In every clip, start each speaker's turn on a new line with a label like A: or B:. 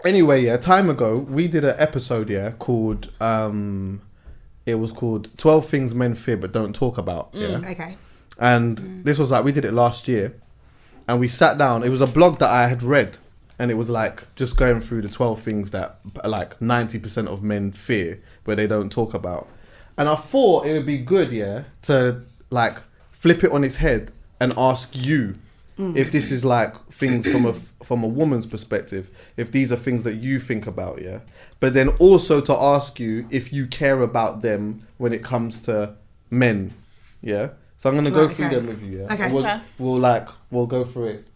A: Anyway, yeah, time ago we did an episode called it was called 12 Things Men Fear But Don't Talk About. Yeah.
B: Okay.
A: And this was like, we did it last year, and we sat down. It was a blog that I had read, and it was like just going through the 12 things that like 90% of men fear but they don't talk about. And I thought it would be good, to like flip it on its head and ask you if this is like things from a woman's perspective, if these are things that you think about, but then also to ask you if you care about them when it comes to men, So I'm gonna go through them with you,
B: Okay.
A: We'll go through it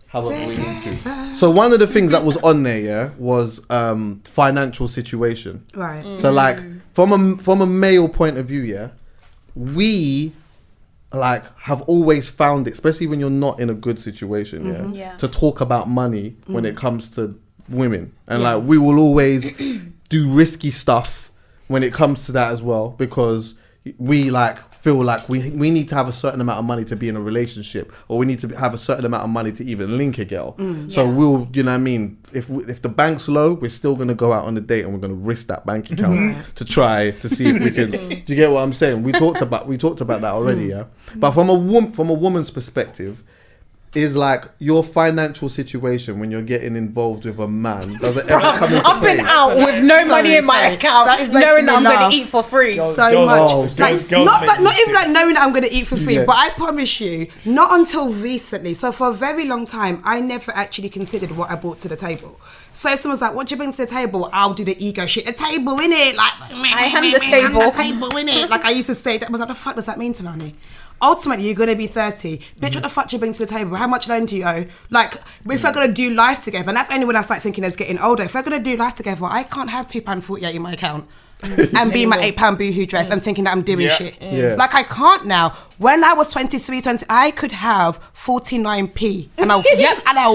A: however we need to. So one of the things that was on there, was financial situation.
B: Right.
A: So like from a male point of view, we like have always found it, especially when you're not in a good situation, to talk about money when it comes to women, and like we will always do risky stuff when it comes to that as well, because we like feel like we need to have a certain amount of money to be in a relationship, or we need to have a certain amount of money to even link a girl. So we'll, you know what I mean, if the bank's low, we're still going to go out on a date and we're going to risk that bank account to try to see if we can. Do you get what I'm saying? We talked about that already, But from a woman's perspective, is like your financial situation when you're getting involved with a man. Does it ever come into
C: I've been out with no money in my account, knowing that I'm going to eat for free.
B: Not even like knowing that I'm going to eat for free, but I promise you, not until recently. So for a very long time, I never actually considered what I brought to the table. So if someone's like, what do you bring to the table? I'll do the ego shit. The table, innit? Like,
C: I am the table.
B: I'm the table, innit? Like I used to say, that was like, the fuck does that mean, Talani? Ultimately, you're going to be 30. Bitch, what the fuck do you bring to the table? How much loan do you owe? Like, if we're going to do life together, and that's only when I start thinking as getting older, if we're going to do life together, I can't have £2.48 in my account and be in my £8 boohoo dress and thinking that I'm doing shit. Like, I can't now. When I was 23, I could have 49p and I'll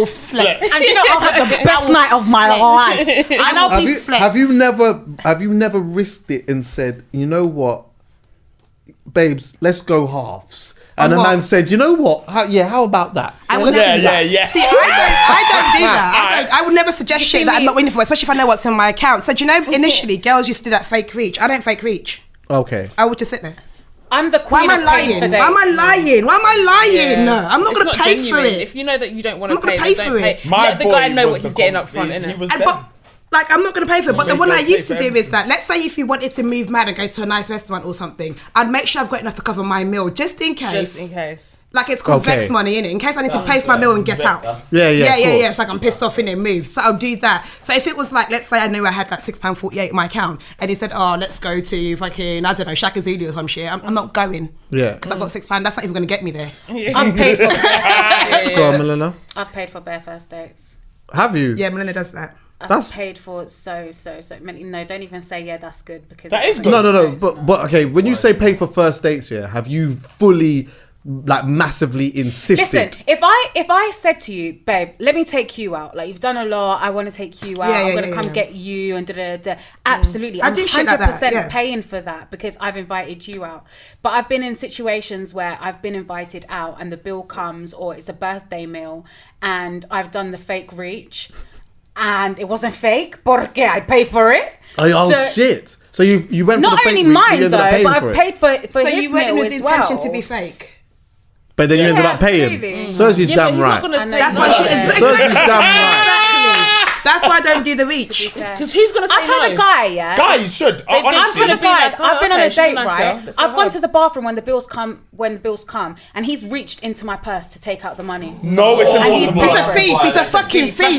B: flex.
C: And you know, I'll have the best night of my life. And I'll be flex.
A: Have you never risked it and said, you know what, babes, let's go halves? And the man said, you know what? How about that?
B: See, I don't do that. I would never suggest shit that I'm not winning for, especially if I know what's in my account. So do you know, initially, girls used to do that fake reach. I don't fake reach.
A: Okay.
B: I would just sit there.
C: I'm the queen of paying for dates.
B: Why am I lying?
C: Yeah.
B: No, I'm not going to pay for it.
C: If you know that you don't want to pay,
B: pay
C: then
B: for
C: don't
B: it.
C: pay. Let the guy know what he's getting up front, innit?
B: Like, I'm not going to pay for it. But the one I used to do is that, let's say if you wanted to move mad and go to a nice restaurant or something, I'd make sure I've got enough to cover my meal, just in case. Like, it's called flex money, innit? In case I need to pay for my meal and get out.
A: Yeah.
B: It's like I'm pissed off, innit? Move. So I'll do that. So if it was like, let's say I knew I had like £6.48 in my account, and he said, oh, let's go to fucking, I don't know, Shaka Zulu or some shit, I'm not going.
A: Yeah.
B: Because I've got £6. That's not even going to get me there.
C: I've paid for
A: Go on, Melina.
D: I've paid for bare first dates.
A: Have you?
B: Yeah, Melina does that.
D: I've paid for so many. No, don't even say that's good, because
E: that is good.
A: No. But okay, when you say pay for first dates, have you fully like massively insisted?
D: Listen, if I said to you, babe, let me take you out. Like, you've done a lot. I want to take you out. I'm gonna come get you and da. Absolutely, I'm 100% paying for that because I've invited you out. But I've been in situations where I've been invited out and the bill comes, or it's a birthday meal, and I've done the fake reach. And it wasn't fake, porque I pay for it.
A: Shit! So you went
D: not
A: for the fake
D: only mine though, but I've paid for
B: so
D: his
B: you went
D: meal
B: with
D: as
B: the
D: well.
B: intention to be fake.
A: But then you ended up paying.
D: Absolutely.
A: Serves you damn right.
B: That's why
A: Serves you damn right.
B: That's why I don't do the reach.
C: Because who's gonna say
D: I've had a guy,
E: Guy, you should.
D: I've had a guy. I've been on a date,
C: nice
D: right? I've gone to the bathroom when the bills come, and he's reached into my purse to take out the money.
E: No, it's impossible.
B: He's a thief. He's a fucking thief.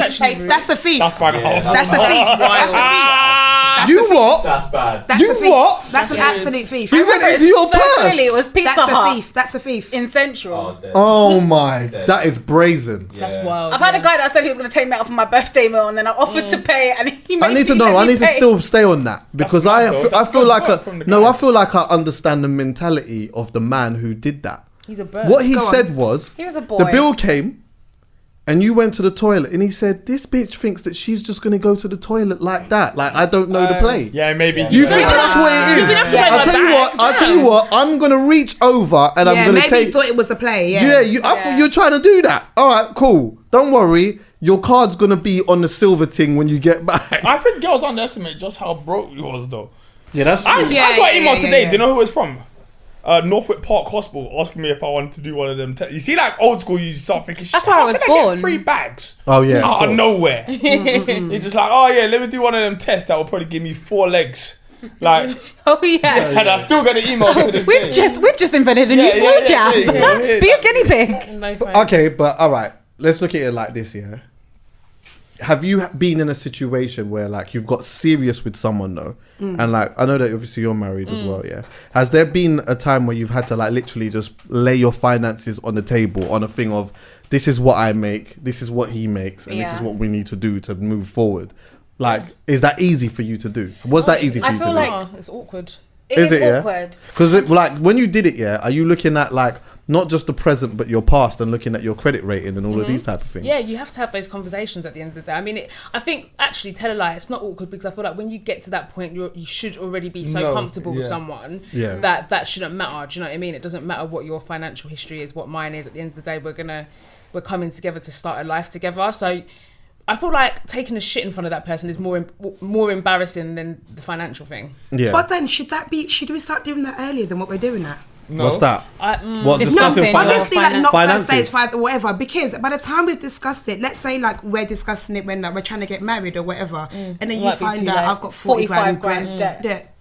B: That's a thief.
E: That's fine.
B: That's a thief. That's a thief.
A: You what?
F: That's bad.
B: That's a thief.
A: What?
B: That's an absolute thief.
A: He went into your purse.
D: Clearly, it was Pizza Hut.
B: That's a thief.
D: In Central.
A: Oh my, that is brazen.
C: That's wild.
D: I've had a guy that said he was going to take me out for my birthday meal, and then I offered to pay, and he made
A: I need to know. I need to still stay on that because I feel like I understand the mentality of the man who did that.
C: He's a bird.
A: What he said was,
D: he was a boy.
A: The bill came, and you went to the toilet, and he said, "This bitch thinks that she's just gonna go to the toilet like that. Like I don't know the play."
E: Yeah, maybe.
A: You think that's what it is? I'll tell you what. I'm gonna reach over and I'm gonna take.
B: Maybe you thought it was a play.
A: I thought you were trying to do that. All right, cool. Don't worry. Your card's gonna be on the silver thing when you get back.
E: I think girls underestimate just how broke you was, though.
A: Yeah, that's true.
E: I got an email today. Do you know who it's from? Northwick Park Hospital asking me if I wanted to do one of them. You see, like old school, you start thinking,
D: that's where I was born.
E: 3 bags.
A: Oh yeah,
E: out of nowhere. You're just like, oh yeah, let me do one of them tests that will probably give me 4 legs. Like,
D: oh yeah,
E: and I still got an email to this
D: we've just invented a new floor jab. Be a guinea pig.
A: Okay, but all right, let's look at it like this. Yeah, have you been in a situation where like you've got serious with someone though, and like I know that obviously you're married as well. Yeah, has there been a time where you've had to like literally just lay your finances on the table on a thing of this is what I make, this is what he makes, and this is what we need to do to move forward? Like, is that easy for you to do? Was that easy for you to do?
C: I feel like it's awkward.
A: Is it
D: awkward?
A: Because like when you did it, are you looking at like not just the present but your past and looking at your credit rating and all of these type of things?
C: Yeah, you have to have those conversations at the end of the day. I mean, I think actually, tell a lie, it's not awkward because I feel like when you get to that point, you should already be so comfortable with someone that shouldn't matter. Do you know what I mean? It doesn't matter what your financial history is, what mine is. At the end of the day, we're coming together to start a life together. So I feel like taking a shit in front of that person is more embarrassing than the financial thing.
B: Yeah. But then should we start doing that earlier than what we're doing now?
A: No. What's that?
B: What discussing? Obviously, like not first dates, or whatever. Because by the time we've discussed it, let's say like we're discussing it when like, we're trying to get married or whatever, and then you find out I've got 45 grand debt.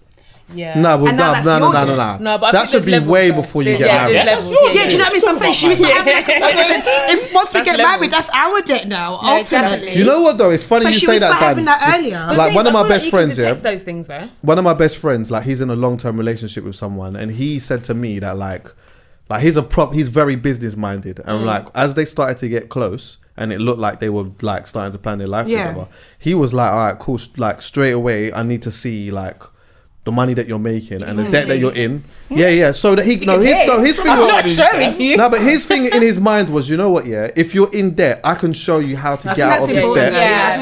C: Yeah.
A: No, but no. But that should be way before you get married.
B: Do you know what I mean? So I'm saying she was if once we get married, that's our debt now. Ultimately,
A: you know what though? It's funny you say that.
B: Having that earlier.
A: Like one of my best friends,
C: those things though.
A: One of my best friends, like he's in a long-term relationship with someone, and he said to me that like he's very business minded, and like as they started to get close. And it looked like they were like starting to plan their life together. He was like, all right, cool. Like straight away, I need to see like the money that you're making and the debt that you're in. Yeah. So that his thing but his thing in his mind was, you know what? Yeah, if you're in debt, I can show you how to get out of this debt.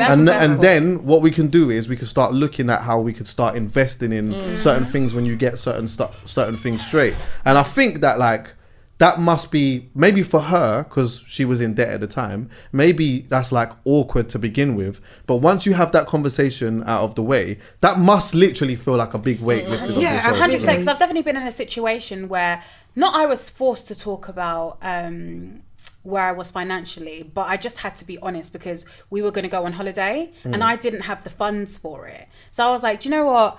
A: And then what we can do is we can start looking at how we could start investing in certain things when you get certain things straight. And I think that like. That must be, maybe for her, because she was in debt at the time, maybe that's like awkward to begin with. But once you have that conversation out of the way, that must literally feel like a big weight lifted off your shoulders.
D: 100%. Because I've definitely been in a situation where, not I was forced to talk about where I was financially, but I just had to be honest because we were going to go on holiday and I didn't have the funds for it. So I was like, do you know what?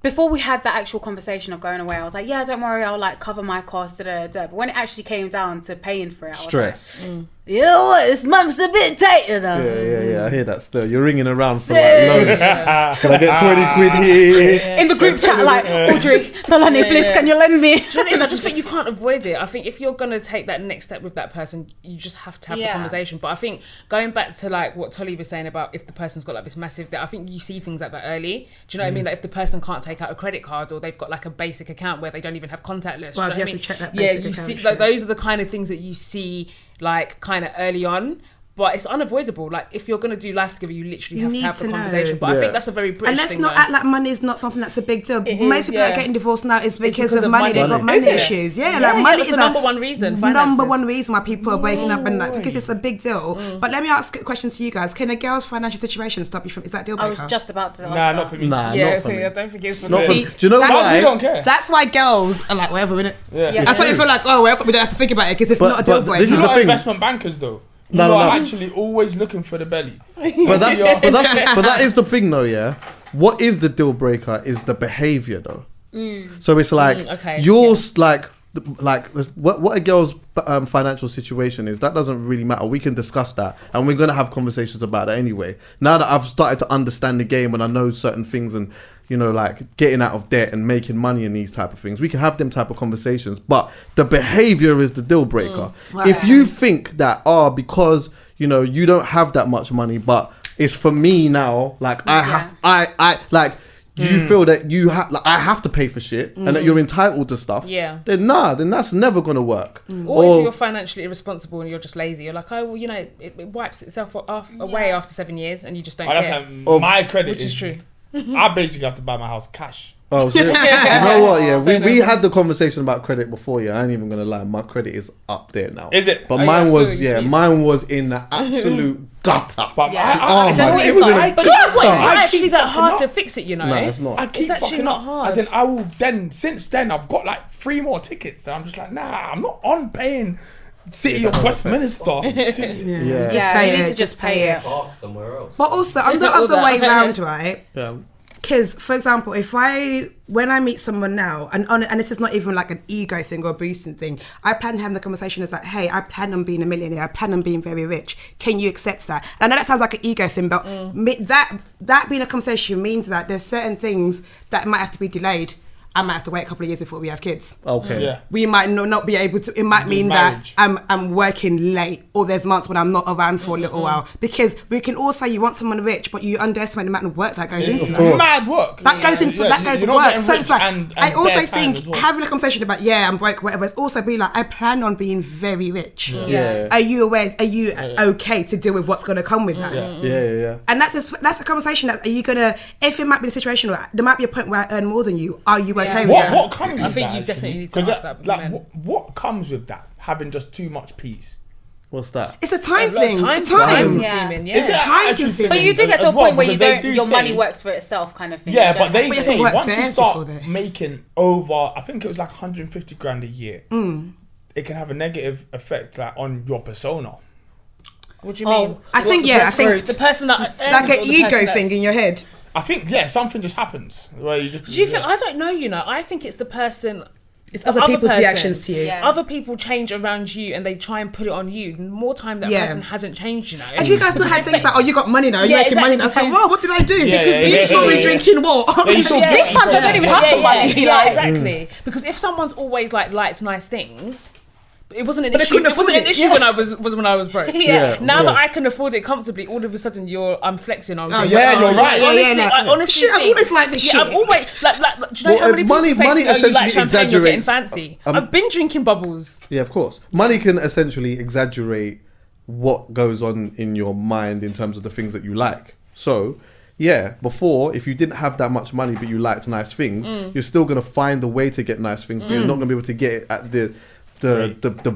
D: Before we had that actual conversation of going away, I was like, yeah, don't worry, I'll like cover my costs. But when it actually came down to paying for it, I was like, you know what, this month's a bit tight, you know.
A: Yeah, I hear that still. You're ringing around for like loans. Can I get 20 quid here?
D: In the group chat, like, Audrey, Nolani, please, can you lend me?
C: Do you know what it is? I just think you can't avoid it. I think if you're going to take that next step with that person, you just have to have the conversation. But I think going back to like what Tolly was saying about if the person's got like this massive debt, I think you see things like that early. Do you know what I mean? Like if the person can't take out a credit card or they've got like a basic account where they don't even have contact lists.
B: Well,
C: you know
B: you have to check that
C: basic account. See, like, those are the kind of things that you see like kind of early on. But it's unavoidable. Like if you're gonna do life together, you literally have to have the conversation. But I think that's a very British thing.
B: And let's not act like money is not something that's a big deal. Most people that are getting divorced now is because of money. They've got money issues. Like money is
C: the number one reason.
B: Number one reason why people are breaking up and like because it's a big deal. But let me ask a question to you guys: can a girl's financial situation stop you from? Is that deal breaker?
D: I was just about to.
E: Not for me.
A: Not for me.
C: I don't think it's for
A: me. Do you know why?
E: We don't care.
B: That's why girls are like whatever, innit? That's why you feel like we don't have to think about it because it's not a deal breaker.
E: This is the thing. Investment bankers though. No. Actually always looking for the belly.
A: But that is the thing though, yeah. What is the deal breaker is the behavior though. So it's like yours like what a girl's financial situation is, that doesn't really matter. We can discuss that and we're going to have conversations about it anyway. Now that I've started to understand the game and I know certain things and you know, like getting out of debt and making money and these type of things, we can have them type of conversations, but the behavior is the deal breaker. If you think that because you know you don't have that much money but it's for me now, like I like you feel that you have, like, I have to pay for shit, and that you're entitled to stuff, then that's never gonna work.
C: Or if you're financially irresponsible and you're just lazy, you're like, oh well, you know, it wipes itself away after 7 years, and you just don't care.
E: My credit,
C: which is true.
E: I basically have to buy my house cash.
A: Oh, shit. You know what? Yeah, we had the conversation about credit before. Yeah, I ain't even gonna lie. My credit is up there now.
E: Is it?
A: But mine was in the absolute gutter.
E: But
C: it's not actually that hard to fix it. You know,
A: no, it's not.
C: It's actually not hard.
E: As in, I will then. Since then, I've got like 3 more tickets, and I'm just like, nah, I'm not on paying City of Westminster.
B: You need to just pay it.
F: Park somewhere else.
B: But also, I'm the other way round, right?
A: Yeah.
B: Because, for example, when I meet someone now, and this is not even like an ego thing or a boosting thing, I plan to have the conversation as like, hey, I plan on being a millionaire, I plan on being very rich. Can you accept that? And I know that sounds like an ego thing, but that being a conversation means that there's certain things that might have to be delayed. I might have to wait a couple of years before we have kids.
A: Okay.
E: Yeah.
B: We might not be able to. It might mean marriage. That I'm working late, or there's months when I'm not around for a little while. Because we can all say you want someone rich, but you underestimate the amount of work that goes into that.
E: Mad work.
B: That goes into work. So it's like I also think having a conversation about I'm broke, whatever. It's also be like I plan on being very rich.
A: Yeah.
B: Are you aware? Are you okay to deal with what's going to come with that?
A: Yeah.
B: And that's a conversation that are you gonna? If it might be a situation where there might be a point where I earn more than you, are you okay?
E: What comes with that?
C: I think you definitely need to ask that.
E: What comes with that? Having just too much peace.
A: What's that?
B: It's a time thing.
C: Time
B: consuming.
C: Yeah.
B: It's time consuming.
D: But you do get to a point where you don't. Your money works for itself, kind of thing.
E: Yeah, but they say once you start
B: there.
E: making over, I think it was like 150 grand a year, it can have a negative effect like on your persona.
C: What do you mean?
B: I think
C: the person that
B: like an ego thing in your head.
E: I think something just happens where you just.
C: Do you think? I don't know. You know, I think it's the person.
B: It's other people's reactions to you.
C: Yeah. Other people change around you, and they try and put it on you. The more time that person hasn't changed, you know.
B: Have you guys not had things like, "Oh, you got money now, you're making money now"? It's like, "Whoa, what did I do?" Because you just saw me drinking what?
D: This time I don't even have the money.
C: Yeah, exactly. Because if someone's always like likes nice things. It wasn't an issue. It wasn't an issue when I was broke. Now that I can afford it comfortably, all of a sudden I'm flexing on.
E: You're right.
C: I honestly
B: I've always liked this shit.
C: I've always like. Do you know how many people say you like champagne? You're getting fancy. I've been drinking bubbles.
A: Yeah, of course. Money can essentially exaggerate what goes on in your mind in terms of the things that you like. So. Yeah, before, if you didn't have that much money but you liked nice things, you're still going to find a way to get nice things, but you're not going to be able to get it at the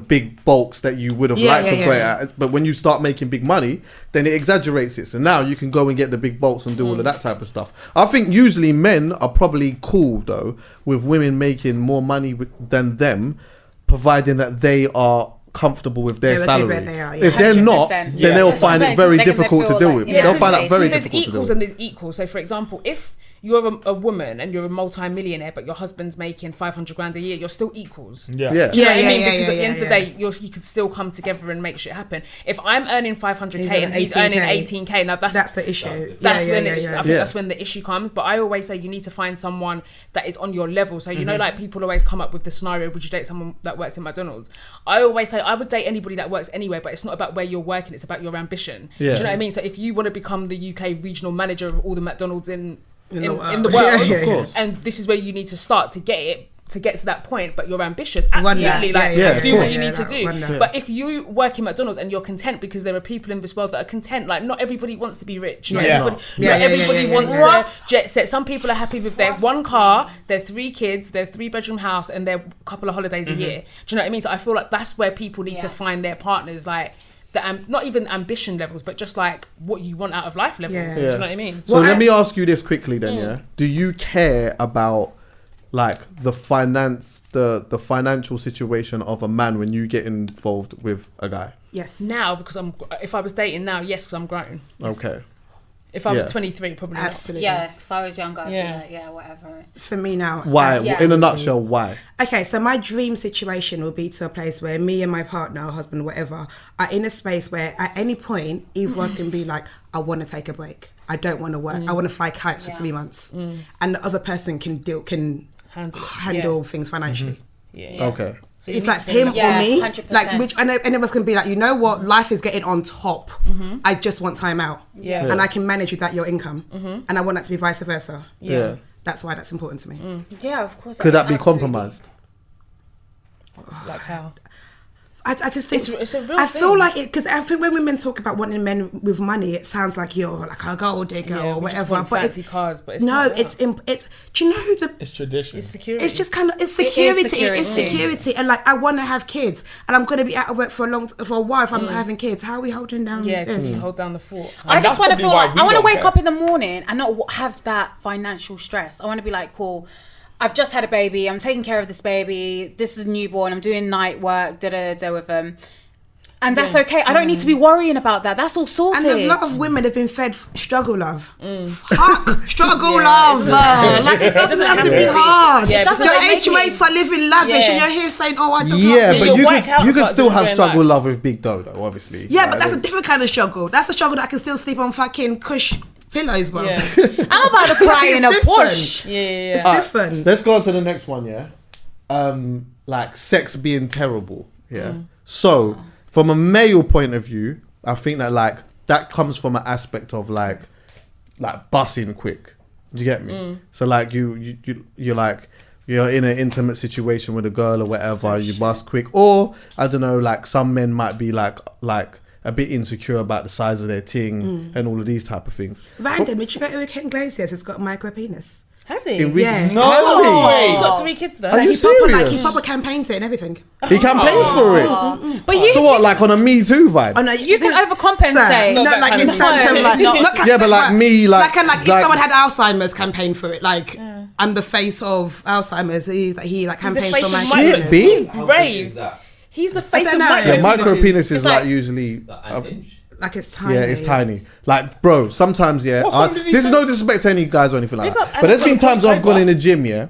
A: big bulks that you would have liked to get at. But when you start making big money, then it exaggerates it. So now you can go and get the big bulks and do all of that type of stuff. I think usually men are probably cool, though, with women making more money than them, providing that they are comfortable with their salary. If they're not, then they'll find it very difficult to deal with. They'll find that very difficult to deal with.
C: There's equals and there's equals. So, for example, if you're a woman and you're a multi-millionaire, but your husband's making 500 grand a year, you're still equals. Do you know what I mean? Because at the end of the day, you could still come together and make shit happen. If I'm earning 500k and he's earning 18k, now that's
B: the issue.
C: That's when the issue comes. But I always say you need to find someone that is on your level. So you know, like people always come up with the scenario: would you date someone that works in McDonald's? I always say I would date anybody that works anywhere, but it's not about where you're working; it's about your ambition. Do you know what I mean? So if you want to become the UK regional manager of all the McDonald's in the world, and this is where you need to start to get to that point, but you're ambitious, absolutely, do what you need to do. But if you work in McDonald's and you're content, because there are people in this world that are content, like not everybody wants to be rich, not everybody wants to jet set. Some people are happy with their one car, their 3 kids, their 3-bedroom house, and their couple of holidays a year. Do you know what I mean? So I feel like that's where people need to find their partners, like not even ambition levels, but just like what you want out of life levels. Do you know what I mean?
A: So let me ask you this quickly then, do you care about like the financial situation of a man when you get involved with a guy?
B: Yes.
C: Now, because if I was dating now, yes, because I'm grown. Yes.
A: Okay.
C: If I was 23, probably
B: absolutely.
D: Yeah, if I was younger, whatever.
B: For me now.
A: Why? In a nutshell, why?
B: Okay, so my dream situation will be to a place where me and my partner, or husband, whatever, are in a space where at any point, either of us can be like, I want to take a break. I don't want to work. I want to fly kites for 3 months. And the other person can handle things financially.
A: Okay.
B: So it's like him or me. 100%. Like, which I know any of us can be like, you know what, life is getting on top. I just want time out. And I can manage with that your income. And I want that to be vice versa. That's why that's important to me.
D: Yeah, of course.
A: Could that be compromised?
C: Like how?
B: I just think
C: it's a real
B: I
C: thing.
B: feel like it, because I think when women talk about wanting men with money, it sounds like you're like a gold digger or whatever. But
C: fancy cars, but it's
B: no,
C: not
B: it's do you know who the?
E: It's tradition.
C: It's security.
B: It's just kind of security.
D: It is
B: security, and like I want to have kids, and I'm going to be out of work for a while if I'm not having kids. How are we holding down?
C: Yeah,
B: this?
C: can you hold down the fort?
D: I just want to feel like I want to wake
E: care.
D: up in the morning and not have that financial stress. I want to be like, cool, I've just had a baby. I'm taking care of this baby. This is a newborn. I'm doing night work. with them. And that's okay. I don't need to be worrying about that. That's all sorted.
B: And a lot of women have been fed struggle love. Fuck struggle love. Like it doesn't have to be hard.
C: Yeah,
B: your HMAs are living lavish, and you're here saying, "Oh, I just
A: yeah,
B: love
A: but you can still have struggle love with Big Doe, though. Obviously.
B: Yeah, but that's a different kind of struggle. That's a struggle that I can still sleep on fucking cush pillows, bro.
C: Yeah.
D: I'm about to cry in a push.
C: Yeah.
B: It's different.
A: Let's go on to the next one. Yeah, like sex being terrible. Yeah. So from a male point of view, I think that like that comes from an aspect of like busting quick. Do you get me? So like you're like you're in an intimate situation with a girl or whatever, you bust quick, or I don't know, like some men might be like a bit insecure about the size of their ting and all of these type of things.
B: Random, did you go to Ken Glaciers? It's got a micro penis.
C: Has he?
B: Yeah.
A: No.
C: He's got 3 kids though.
A: Are you
B: He
A: serious?
B: proper campaigns it and everything.
A: He campaigns for it.
D: But you,
A: So what, like on a Me Too vibe?
B: Oh no,
D: you can overcompensate.
B: No,
C: that
B: like
C: kind
B: in
C: of
B: terms of
C: thing.
B: like, not
A: Yeah, but like me, like
B: if someone had Alzheimer's, campaign for it. Like I'm the face of Alzheimer's. He like campaigns
C: face
B: for my
C: of
A: Shit,
B: penis.
A: B.
C: He's
F: How
C: brave.
F: big is that?
C: He's the face
B: I
C: of
B: don't know.
C: micro.
A: Yeah, micro penis is
C: It's
A: like
C: like-
A: usually.
F: Like an inch?
B: Like it's tiny.
A: Yeah, it's tiny. Like, bro, sometimes, yeah.
E: What song did he
A: This is
E: say?
A: no disrespect to any guys or anything like
C: Pick
A: that.
C: up
A: But there's been
C: Alex
A: times where I've gone
C: Driver.
A: in the gym, yeah.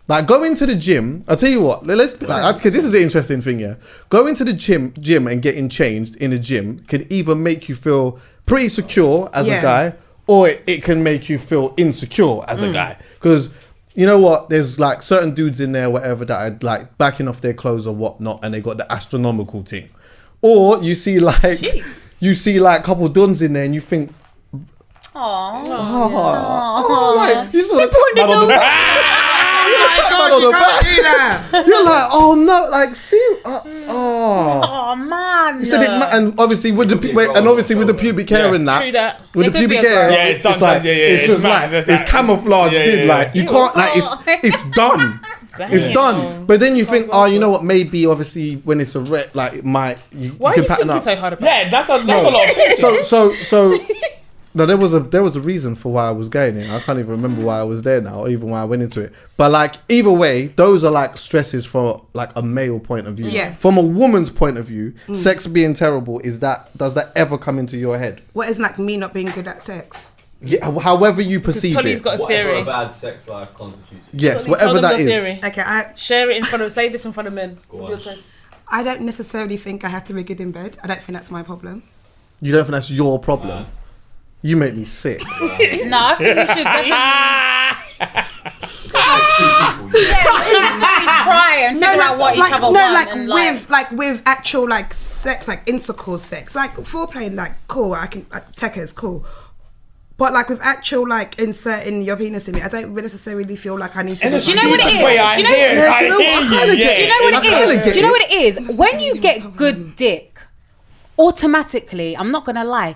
A: Like, go into the gym. I'll tell you what. Let's like, okay, this is the interesting thing, yeah. Go into the gym and getting changed in the gym can either make you feel pretty secure as a guy, or it can make you feel insecure as a guy. Because you know what? There's like certain dudes in there, whatever, that are like backing off their clothes or whatnot, and they got the astronomical thing. Or you see like a couple duns in there, and you think, like, you just want to tap man on the back. You're like, oh no, like see,
D: Oh man.
A: It's a bit and obviously with the pubic hair and that,
C: True that.
A: with
D: It
A: the
D: could be
A: pubic
D: a girl.
A: hair,
E: Yeah,
A: it's
E: sometimes,
A: like
E: yeah,
A: it's just
E: mad,
A: like it's camouflage,
E: yeah.
A: like you can't like it's done. It's done, but then you think, oh, you know what? Maybe, obviously, when it's a rep, like it might.
C: Why are
A: can
C: you
A: pattern
C: thinking
A: up.
C: so hard about?
E: Yeah, that's a lot of
A: So no, there was a reason for why I was going in. I can't even remember why I was there now, or even why I went into it. But like either way, those are like stresses for like a male point of view.
B: Yeah.
A: From a woman's point of view, sex being terrible, does that ever come into your head?
B: What is like me not being good at sex?
A: Yeah, however you perceive
C: Tolly's
A: it.
C: got a
F: Whatever
C: theory.
F: a bad sex life constitutes.
A: Yes,
C: Tolly,
A: whatever
C: tell them
A: that
C: your
A: is.
C: theory.
B: Okay,
C: Share it in front of. Say this in front of men.
F: Go on.
B: I don't necessarily think I have to be good in bed. I don't think that's my problem.
A: You don't think that's your problem? You make me sick.
D: No, I think we should definitely try and figure out what each other want. And
B: with actual like sex, like intercourse sex, like foreplay, like cool. I can Tekka's cool. But like with actual like inserting your penis in me, I don't necessarily feel like I need to.
D: do you know what it is? Do you know what it is? When you get good dick, automatically, I'm not gonna lie,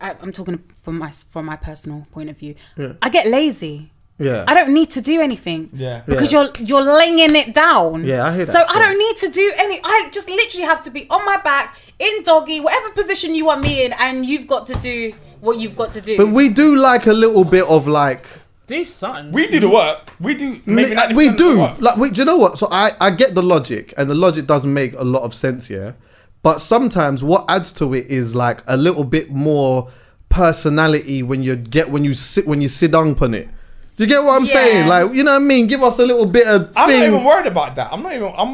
D: I'm talking from my personal point of view.
A: Yeah.
D: I get lazy.
A: Yeah.
D: I don't need to do anything.
E: Yeah.
D: Because you're laying it down.
A: Yeah, I hear that.
D: So I don't need to do any. I just literally have to be on my back in doggy, whatever position you want me in, and you've got to do what you've got to do.
A: But we do like a little bit of like.
C: Do something.
E: We do the work. We do. Maybe
A: We
E: 90% of the
A: do.
E: work.
A: Like, do you know what? So I get the logic, and the logic does make a lot of sense here. But sometimes what adds to it is like a little bit more personality when you sit down on it. Do you get what I'm saying? Like, you know what I mean? Give us a little bit of
E: I'm
A: thing.
E: not even worried about that. I'm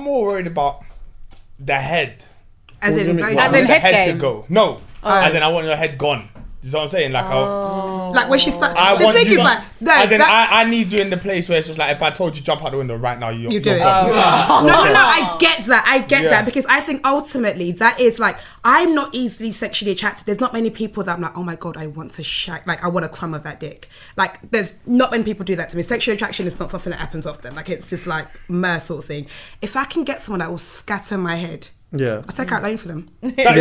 E: more worried about the head.
B: As in
A: What do you mean?
E: I
D: As
E: want
D: in
E: the
D: head
E: head
D: game?
E: to go. No. As in I want your head gone. You know what I'm saying?
B: Like when she starts. The thing is like,
E: I need you in the place where it's just like, if I told you jump out the window right now, you do it.
B: No, I get that because I think ultimately that is like, I'm not easily sexually attracted. There's not many people that I'm like, oh my God, I want to shag, like I want a crumb of that dick. Like there's not many people do that to me. Sexual attraction is not something that happens often. Like it's just like mer sort of thing. If I can get someone that will scatter my head, I'll take out loan for them.
A: Next
B: thing I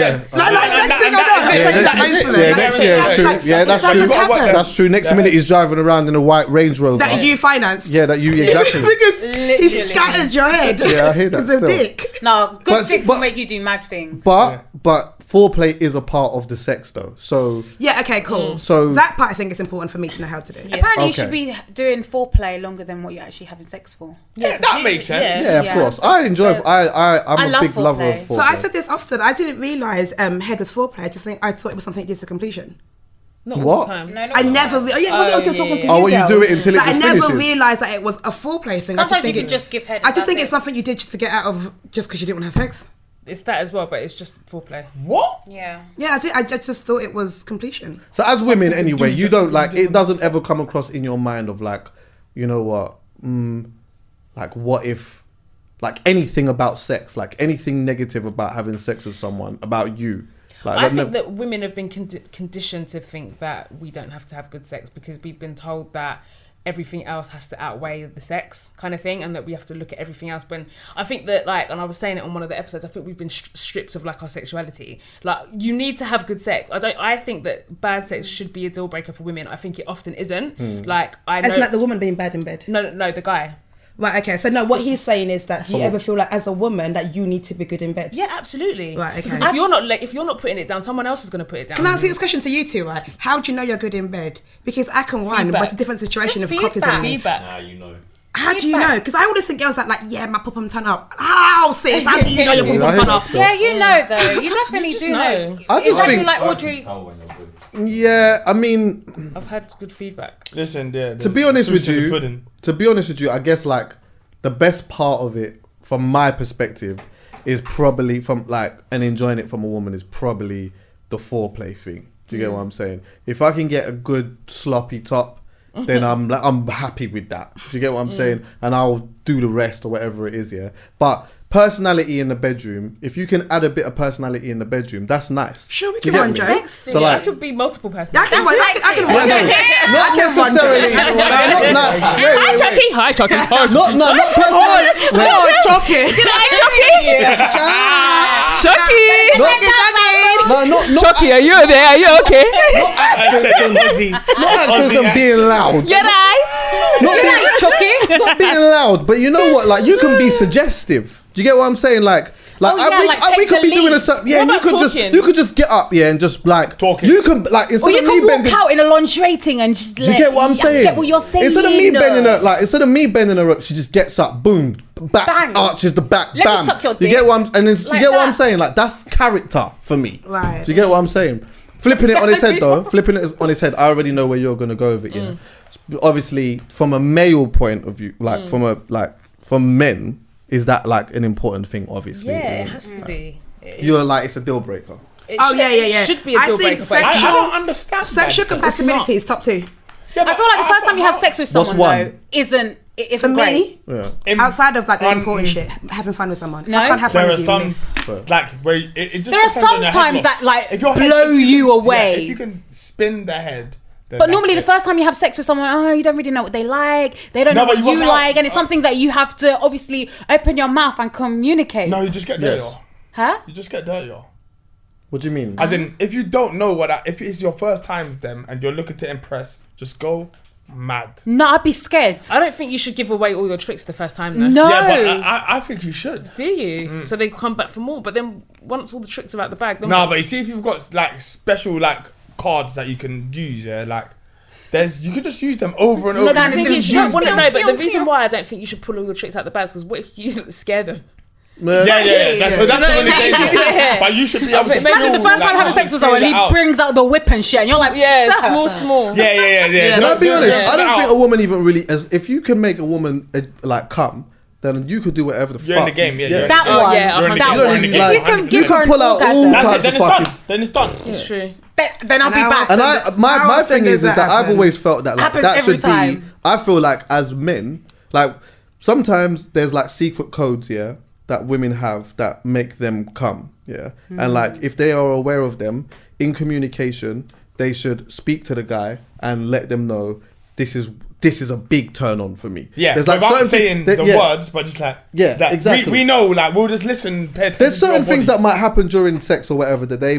B: know,
A: that's true. Next minute he's driving around in a white Range Rover
B: that you finance.
A: Yeah, that you exactly
B: because he scattered your head.
A: Yeah, I hear that.
B: Because of dick.
D: No, good dick will make you do mad things.
A: But foreplay is a part of the sex though. So
B: yeah, okay, cool. So that part I think is important for me to know how to do.
D: Apparently you should be doing foreplay longer than what you're actually having sex for.
E: Yeah, that makes sense.
A: Yeah, of course. I enjoy. I'm a big lover of foreplay.
B: So I said this often. I didn't realise head was foreplay. I thought it was something you did to completion.
C: Not all the time.
D: No,
B: I never. It wasn't until talking to you.
A: Oh, well, you do it until it just
B: finishes. I never realised that it was a foreplay thing.
D: Sometimes you can just give head.
B: I just think it's something you did just to get out of, just because you didn't want to have sex.
C: It's that as well, but it's just foreplay.
E: What?
D: Yeah.
B: Yeah, I just thought it was completion.
A: So as women, anyway, you don't like. It doesn't ever come across in your mind of like, you know what, like what if, like anything about sex, like anything negative about having sex with someone, about you. Like,
C: I think that women have been conditioned to think that we don't have to have good sex because we've been told that everything else has to outweigh the sex kind of thing, and that we have to look at everything else. When I think that, like, and I was saying it on one of the episodes, I think we've been stripped of like our sexuality. Like, you need to have good sex. I think that bad sex should be a deal breaker for women. I think it often isn't. Like, I know.
B: Isn't that the woman being bad in bed?
C: No, the guy.
B: Right, okay. So no, what he's saying is that do you ever feel like as a woman that you need to be good in bed?
C: Yeah, absolutely.
B: Right, okay.
C: Because if you're not putting it down, someone else is going to put it down.
B: Can I ask you this question to you two, right? How do you know you're good in bed? Because I can whine, but it's a different situation if cock is on me.
C: Feedback.
F: Nah, you know.
B: How do you know? Because I always think girls that like, yeah, my pum turn up. How, sis? How do you know your pum turn up?
D: Yeah, you know though. You definitely do know.
A: I just think
D: like Audrey.
A: Yeah, I mean,
C: I've had good feedback.
E: Listen,
A: to be honest with you, I guess like the best part of it, from my perspective, is probably from like and enjoying it from a woman is probably the foreplay thing. Do you get what I'm saying? If I can get a good sloppy top, then I'm happy with that. Do you get what I'm saying? And I'll do the rest or whatever it is. Yeah, but personality in the bedroom, if you can add a bit of personality in the bedroom, that's nice.
B: Sure, we can run jokes.
A: So like,
C: I could be multiple personalities.
B: I can run jokes.
A: Not necessarily.
C: Hi, Chucky. Hi, Chucky.
A: Not personally.
B: Oh, Chucky.
C: Did I Chucky?
A: Not
C: Chucky, are you there? Are you okay?
A: Not accents and being loud.
C: You're right.
A: Not being loud, but you know what? Like, you can be suggestive. Do you get what I'm saying? Like we could be doing a certain. Yeah, you could just get up, and just like
E: talking.
A: You can like instead
D: of me bending out in a lingerie thing and just.
A: Do you get what I'm saying?
D: Get what you're saying.
A: Instead of me bending her up, she just gets up, boom, back,
D: bang.
A: Arches the back,
D: Let
A: bam.
D: me suck your dick.
A: You get what I'm saying? Like, that's character for me.
B: Right.
A: Do you get what I'm saying? Flipping it on his head though. Flipping it on his head. I already know where you're gonna go with it. Yeah. Obviously, from a male point of view, like from men. Is that like an important thing? Obviously,
C: yeah, it has to be.
A: You're like, it's a deal breaker.
C: It should be a deal breaker.
E: I don't understand.
B: Sexual compatibility is top 2.
D: Yeah, I feel like the first time you have sex with someone though isn't
B: great.
A: Yeah.
B: Outside of like the important shit, having fun with someone.
D: No,
B: I can't have fun with you.
E: Where it just
D: there are some times that like blow you away.
E: If you can spin the head.
D: But normally the first time you have sex with someone, you don't really know what they like. They don't know what you like. And it's something that you have to obviously open your mouth and communicate.
E: No, you just get dirty.
D: Huh?
E: You just get dirty.
A: What do you mean?
E: As in, if you don't know if it's your first time with them and you're looking to impress, just go mad.
D: No, I'd be scared.
C: I don't think you should give away all your tricks the first time though.
D: No.
E: Yeah, but I think you should.
C: Do you? So they come back for more. But then once all the tricks are out the bag, then
E: but you see if you've got like special like cards that you can use, you could just use them over and over.
C: No, the thing is, you don't want to know. But the reason why I don't think you should pull all your tricks out the bag is because what if you scare them?
E: Yeah. That's the only thing. But you should be able to.
D: Imagine the first time having sex with someone, he brings out the whip and shit, and you're like,
C: small.
E: Yeah.
A: Can I be honest? I don't think a woman even really, if you can make a woman like come, then you could do whatever the fuck.
E: You're in the game, yeah.
D: That one.
A: If you can pull out all types of fucking...
E: Then it's done.
C: It's true.
D: Then I'll be back.
A: And my thing is that I've always felt that like that should be... I feel like as men, like sometimes there's like secret codes, that women have that make them come, and like if they are aware of them in communication, they should speak to the guy and let them know this is a big turn on for me. Yeah,
E: there's like certain saying the words, but just like
A: exactly.
E: We know, like we'll just listen.
A: There's certain things that might happen during sex or whatever that they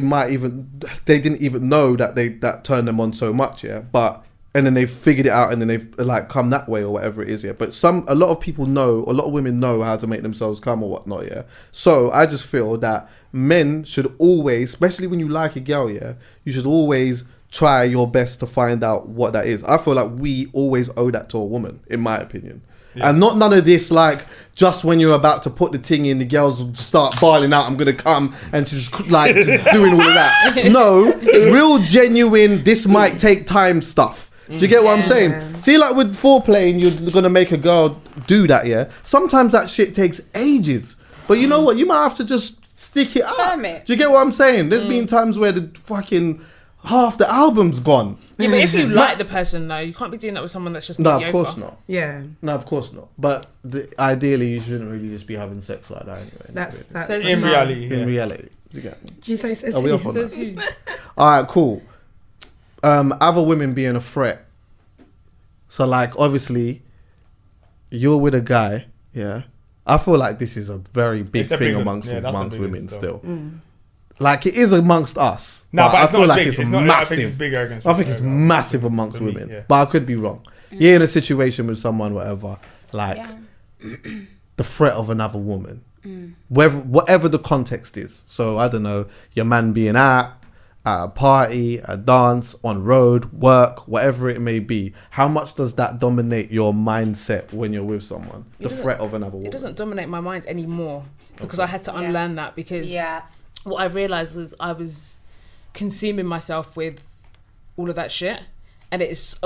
A: didn't even know that turned them on so much, but. And then they've figured it out, and then they've like come that way or whatever it is, But a lot of people know, a lot of women know how to make themselves come or whatnot, So I just feel that men should always, especially when you like a girl, you should always try your best to find out what that is. I feel like we always owe that to a woman, in my opinion. Yeah. And not none of this like just when you're about to put the thing in, the girls start bawling out, I'm gonna come, and she's like just doing all of that. No, real genuine, this might take time stuff. Do you get what I'm saying? See, like with foreplay, and you're gonna make a girl do that, sometimes that shit takes ages. But you know what? You might have to just stick it out. Do you get what I'm saying? There's been times where the fucking half the album's gone.
C: Yeah, but if you like the person though, you can't be doing that with someone that's just mediocre.
A: No, of course not. Yeah. No, of course not. But ideally, you shouldn't really just be having sex like that anyway.
B: That's
E: in reality.
A: In reality. Do you get me?
B: Do you say says
A: Are we off on that? Alright, cool. Other women being a threat. So like obviously you're with a guy, I feel like this is a very big thing amongst women still. Like it is amongst us. No, but I feel like it's massive. I think it's bigger against women. I think it's massive amongst women. But I could be wrong. You're in a situation with someone, whatever, like the threat of another woman. Whatever the context is. So I don't know, your man being at a party, a dance, on road, work, whatever it may be. How much does that dominate your mindset when you're with someone? The threat of another woman.
C: It doesn't dominate my mind anymore because I had to unlearn that because what I realised was I was consuming myself with all of that shit, and it's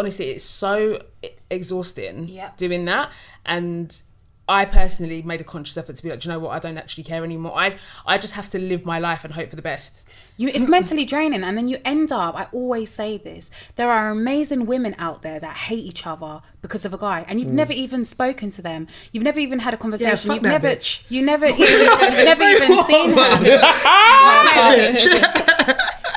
C: so exhausting doing that. And I personally made a conscious effort to be like, do you know what? I don't actually care anymore. I just have to live my life and hope for the best.
D: It's mentally draining, and then you end up, I always say this, there are amazing women out there that hate each other because of a guy, and you've never even spoken to them. You've never even had a conversation.
B: You've never
D: even seen her.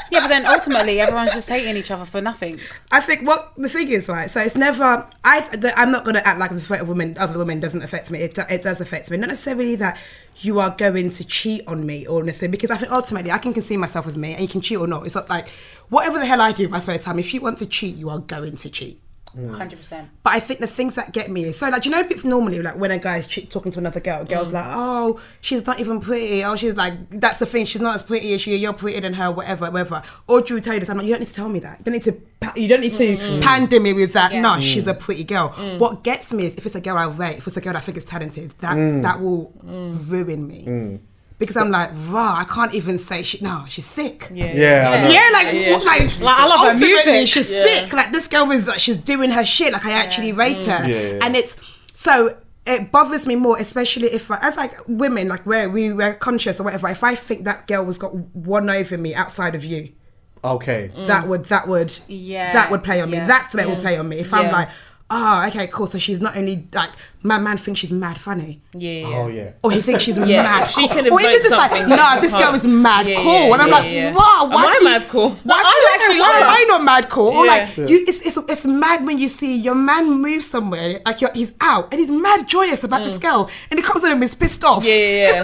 D: Yeah, but then ultimately everyone's just hating each other for nothing.
B: I think what the thing is, right? So it's never. I'm not going to act like the threat of other women doesn't affect me. It does affect me. Not necessarily that you are going to cheat on me or necessarily, because I think ultimately I can conceive myself with me, and you can cheat or not. It's not like whatever the hell I do with my spare time. If you want to cheat, you are going to cheat.
D: 100%.
B: But I think the things that get me is, so like, do you know, normally like when a guy's talking to another girl, girl's like, oh, she's not even pretty, oh, she's like, that's the thing, she's not as pretty as you, you're prettier than her, whatever. Or Drew tell you this, I'm like, you don't need to tell me that. You don't need to pander me with that. No, she's a pretty girl. What gets me is if it's a girl I rate, if it's a girl I think is talented, that will ruin me. Because I'm like, I can't even say she's sick.
A: Like
D: I love her music.
B: She's sick. Like this girl is like, she's doing her shit. Like I actually rate her, and it's so it bothers me more, especially if as like women, like where we're conscious or whatever. If I think that girl has got one over me outside of you,
A: okay,
B: that would play on me. That threat will play on me. If I'm like, oh, okay, cool. So she's not only like, my man thinks she's mad funny.
A: Oh, yeah.
B: Or he thinks she's mad
C: cool.
B: She can or even just like, nah, this girl is mad cool. And I'm like, wow, why
C: am I mad cool?
B: Why am I not mad cool? Or like, it's mad when you see your man move somewhere, like he's out, and he's mad joyous about this girl, and he comes in and he's pissed off.
C: Yeah.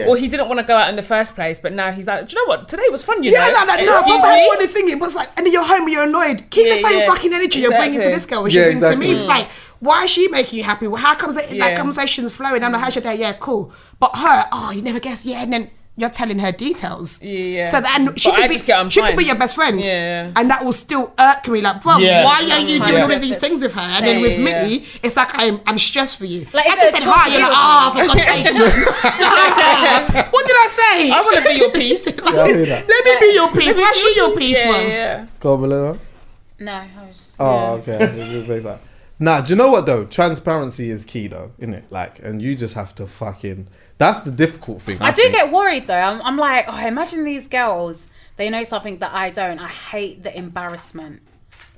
C: Or he didn't want to go out in the first place, but now he's like, do you know what? Today was fun, you know?
B: Excuse me? Funny thing, it was like, and then you're home and you're annoyed. Keep the same fucking energy you're bringing to this girl when she brings to me. It's like, why is she making you happy? Well, how comes that conversation's flowing? I'm like, how's your day? Yeah, cool. But her, you never guess. Yeah, and then you're telling her details.
C: Yeah.
B: So that she could be your best friend.
C: Yeah.
B: And that will still irk me. Like, bro, why are you doing all of these things with her? And then with me, it's like I'm stressed for you.
D: Like,
B: I just said hi. You're like, for God's sake. What did I say?
C: I want to be your piece.
B: Let me be your piece. Why she your piece,
C: yeah.
A: Go on, Belinda.
D: No, I was...
A: Oh, okay. I was gonna say that. Nah, do you know what though? Transparency is key though, isn't it? Like, and you just have to fucking. That's the difficult thing.
D: I do get worried though. I'm like, imagine these girls. They know something that I don't. I hate the embarrassment.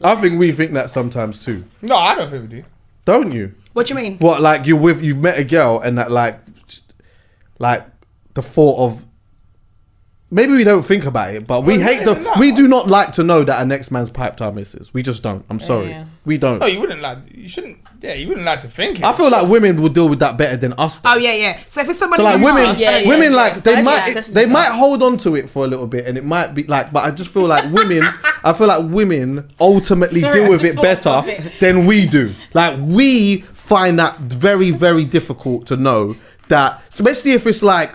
A: I think we think that sometimes too.
E: No, I don't think we do.
A: Don't you?
B: What do you mean?
A: What, like you've met a girl and that like the thought of. Maybe we don't think about it, but we do not like to know that our next man's piped our missus. We just don't. I'm sorry. Yeah. We don't.
E: No, you wouldn't like. You shouldn't. Yeah, you wouldn't like to think it.
A: I feel like women will deal with that better than us.
B: Though. Oh yeah. So if it's somebody,
A: so like women like they might hold on to it for a little bit, and it might be like. But I just feel like women. I feel like women ultimately deal with it better than we do. Like we find that very, very difficult to know. That especially if it's a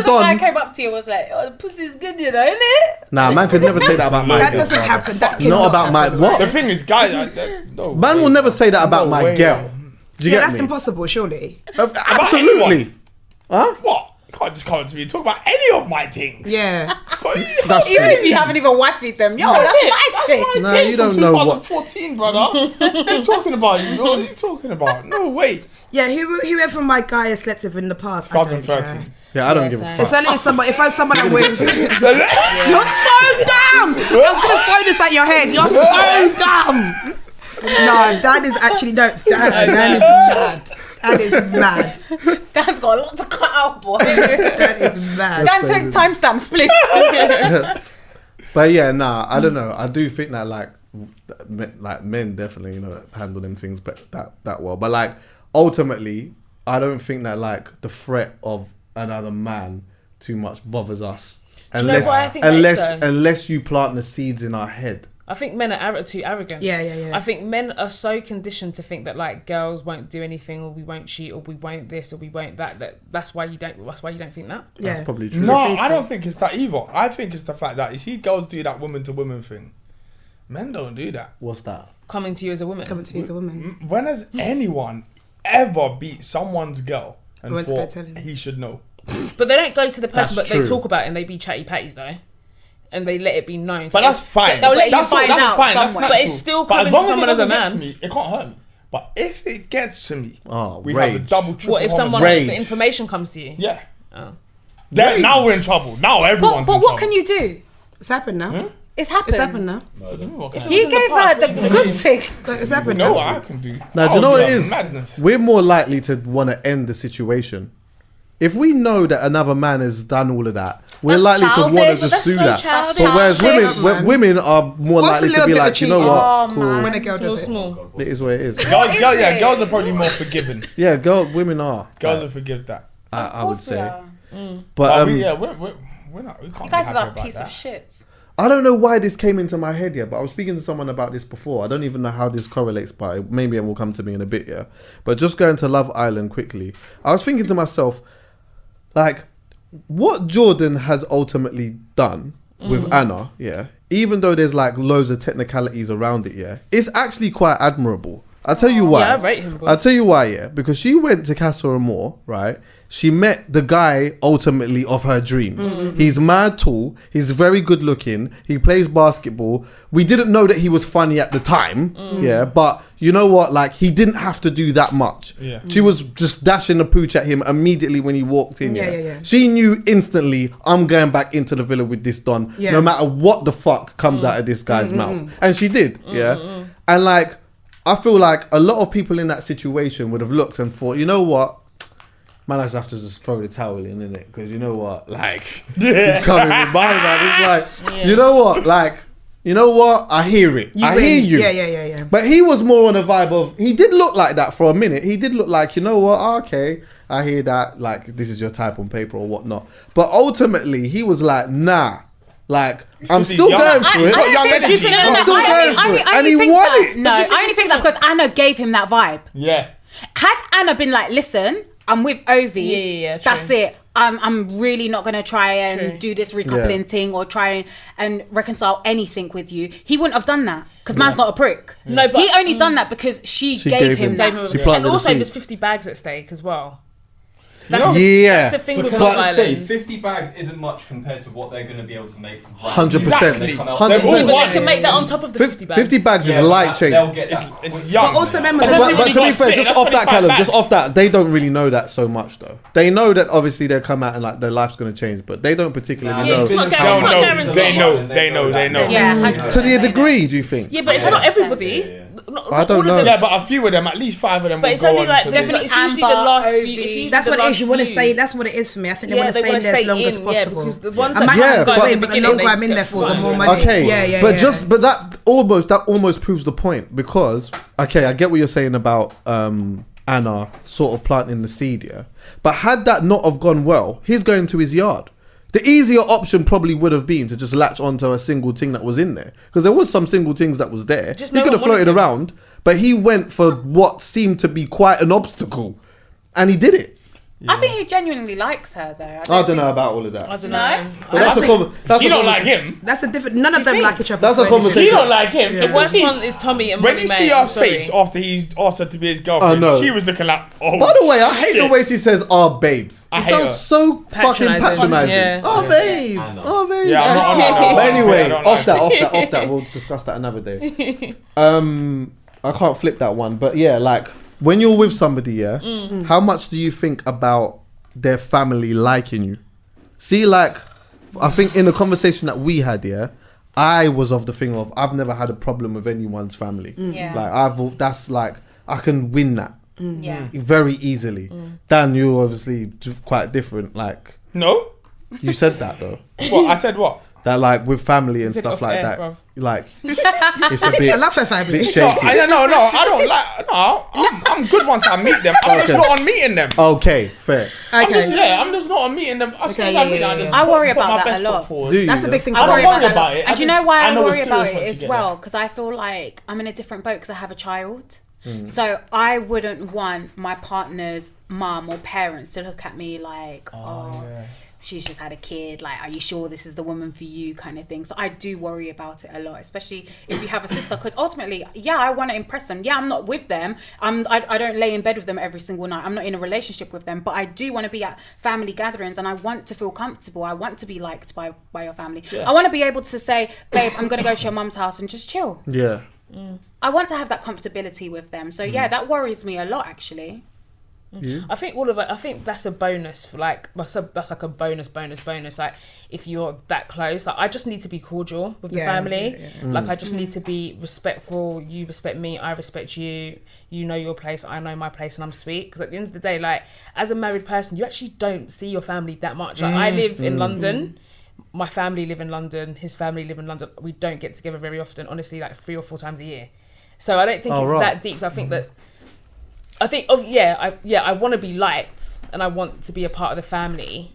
A: don.
D: I came up to you and was like, "Oh, the pussy's good, you know, isn't it?"
A: Nah, man could never say that about my girl.
B: That doesn't happen. That
A: not about my what?
E: The thing is, guys,
A: man will never say that about my girl. Do you get
B: that's
A: me?
B: impossible, surely.
A: Absolutely. Huh?
E: What? You can't just come to me and talk about any of my things.
B: Yeah.
D: Even if you haven't even wifed them, that's my thing.
A: Nah, you don't know what.
E: 2014, brother. What are you talking about? What are you talking about? No, wait.
B: Yeah, whoever my guy has slept with in the past.
E: 2013.
A: Yeah, I don't give a fuck.
B: It's only if I'm someone I'm with. You're so dumb. I was gonna throw this at your head. You're so dumb. No, Dan is actually Dan is mad. That is mad.
D: Dan's got a lot to cut out, boy.
B: That is mad.
D: Dan, take timestamps, please.
A: But yeah, nah, I don't know. I do think that like men definitely handle them things that well. But like ultimately, I don't think that like the threat of another man too much bothers us. Unless you plant the seeds in our head.
C: I think men are too arrogant.
B: Yeah.
C: I think men are so conditioned to think that like girls won't do anything, or we won't cheat, or we won't this, or we won't that. That's why you don't think that.
B: Yeah,
A: that's probably true.
E: No, I don't think it's that either. I think it's the fact that you see girls do that woman to woman thing. Men don't do that.
A: What's that?
C: Coming to you as a woman.
E: When has anyone ever beat someone's girl and thought he should know?
C: But they don't go to the person,
A: That's
C: but
A: true.
C: they talk about it and they be chatty patties though. And they let it be known.
E: But that's fine.
C: They'll let you
E: That's
C: find out
E: fine.
C: somewhere. But it's still coming to someone as a man.
E: Me, it can't hurt me. But if it gets to me, we
A: rage.
E: have a double, triple.
C: What if the information comes to you?
E: Yeah. Oh. Now we're in trouble. Now everyone's in trouble.
D: But what can you do?
B: It's happened now.
D: It's happened.
B: It's happened now.
D: You gave her the good thing.
B: It's happened
E: now.
B: now.
E: What I can do.
A: Now, do you know what it is?
E: Madness.
A: We're more likely to want to end the situation. If we know that another man has done all of that, we're likely to want to just do that. But whereas women are more likely to be like, you know what? Cool.
B: When a girl does
C: small.
A: It is what it is.
E: Girls are probably more forgiving.
A: Yeah, women are.
E: Girls will forgive that.
A: I would say.
E: But we're not. We can't.
D: You guys are a piece of shit.
A: I don't know why this came into my head, but I was speaking to someone about this before. I don't even know how this correlates, but maybe it will come to me in a bit, But just going to Love Island quickly, I was thinking to myself, like, what Jordan has ultimately done with Anna, even though there's like loads of technicalities around it, it's actually quite admirable. I'll tell you why.
C: Yeah, I rate him.
A: I'll tell you why, because she went to Casa Amor, right? She met the guy ultimately of her dreams. He's mad tall. He's very good looking. He plays basketball. We didn't know that he was funny at the time. But you know what? Like, he didn't have to do that much. She was just dashing the pooch at him immediately when he walked in. She knew instantly, I'm going back into the villa with this Don, no matter what the fuck comes out of this guy's mouth. And she did, And like, I feel like a lot of people in that situation would have looked and thought, you know what? Man, I just have to just throw the towel in, innit? Because you know what? Like, you've come in with my man. It's like, you know what? Like, you know what? I hear it. I hear you.
B: Yeah.
A: But he was more on a vibe of, he did look like that for a minute. He did look like, you know what? Okay, I hear that. Like, this is your type on paper or whatnot. But ultimately, he was like, nah. Like, I'm still going for it. I'm still going for it. And he won it.
D: No, I only think that because Anna gave him that vibe.
E: Yeah.
D: Had Anna been like, listen, I'm with Ovi. That's it. I'm really not going to try and do this recoupling thing or try and reconcile anything with you. He wouldn't have done that because man's not a prick. No, but he only done that because she gave him that.
C: And also, there's 50 bags at stake as well. That's the thing with
F: Love
C: Island.
F: Say 50 bags isn't much compared to what they're going to be able to make from
A: 100%.
C: They can make that on top of the 50 bags.
A: 50 bags is a light change.
F: They'll get that.
E: It's young.
B: But also remember,
A: But to be fair, just off that, Callum, just off that, they don't really know that so much though. They know that obviously they'll come out and like their life's going to change, but they don't particularly know.
C: It's not guaranteed.
E: They know.
D: Yeah,
A: To the degree, do you think?
C: Yeah, but it's not everybody.
A: I don't know.
E: Yeah, but a few of them, at least 5 of them.
C: But it's only like definitely. It's usually the last few.
B: That's what it is. You want to stay. That's what it is for me. I think they want to stay in there as long as possible.
C: Because the ones that
B: but the longer I'm in there for, the more money.
A: Okay, but that almost proves the point because I get what you're saying about Anna sort of planting the seed, yeah. But had that not have gone well, he's going to his yard. The easier option probably would have been to just latch onto a single thing that was in there. Because there was some single things that was there. He could have floated around, but he went for what seemed to be quite an obstacle. And he did it.
D: Yeah. I think he genuinely likes her though.
A: I don't know about all of that.
C: I don't know.
A: But
E: you don't like him.
B: That's a different. None of them like each other.
A: That's a conversation.
E: You don't like him.
C: The worst one is Tommy and
E: when
C: Molly
E: you see her face after he's asked her to be his girlfriend, she was looking like, oh.
A: By the way, I hate the way she says, "Oh, babes." It sounds so fucking patronizing.
C: Yeah.
A: Oh, babes. Oh, babes.
E: Yeah, I'm not on that.
A: But anyway, off that. We'll discuss that another day. I can't flip that one, but yeah, like when you're with somebody, how much do you think about their family liking you? See, like, I think in the conversation that we had, I was of the thing of I've never had a problem with anyone's family. Like I can win that very easily. Dan, you're obviously quite different. Like,
E: no,
A: you said that though.
E: What I said? What?
A: That like with family and stuff like that,
C: bruv.
A: like it's a bit.
B: I love her family.
A: Bit shaky.
E: I don't like. No, I'm good once I meet them. I'm just not on meeting them.
A: Okay, fair.
E: I'm just not on meeting them.
D: I worry about that a lot.
B: That's a big thing.
E: I don't worry about it.
D: And do you know why I worry about it as well? Because I feel like I'm in a different boat because I have a child. So I wouldn't want my partner's mum or parents to look at me like, she's just had a kid, like, are you sure this is the woman for you, kind of thing. So I do worry about it a lot, especially if you have a sister, because ultimately, I want to impress them. I'm not with them. I don't lay in bed with them every single night. I'm not in a relationship with them, but I do want to be at family gatherings and I want to feel comfortable. I want to be liked by your family. I want to be able to say, babe, I'm going to go to your mum's house and just chill.
A: Yeah.
D: I want to have that comfortability with them. So that worries me a lot, actually.
A: Yeah.
C: I think all of it. I think that's a bonus for like that's like a bonus. Like if you're that close, like I just need to be cordial with the family. Like I just need to be respectful. You respect me, I respect you. You know your place, I know my place, and I'm sweet. Because at the end of the day, like as a married person, you actually don't see your family that much. Like I live in London. My family live in London. His family live in London. We don't get together very often. Honestly, like 3 or 4 times a year. So I don't think it's that deep. So I think that. I want to be liked and I want to be a part of the family,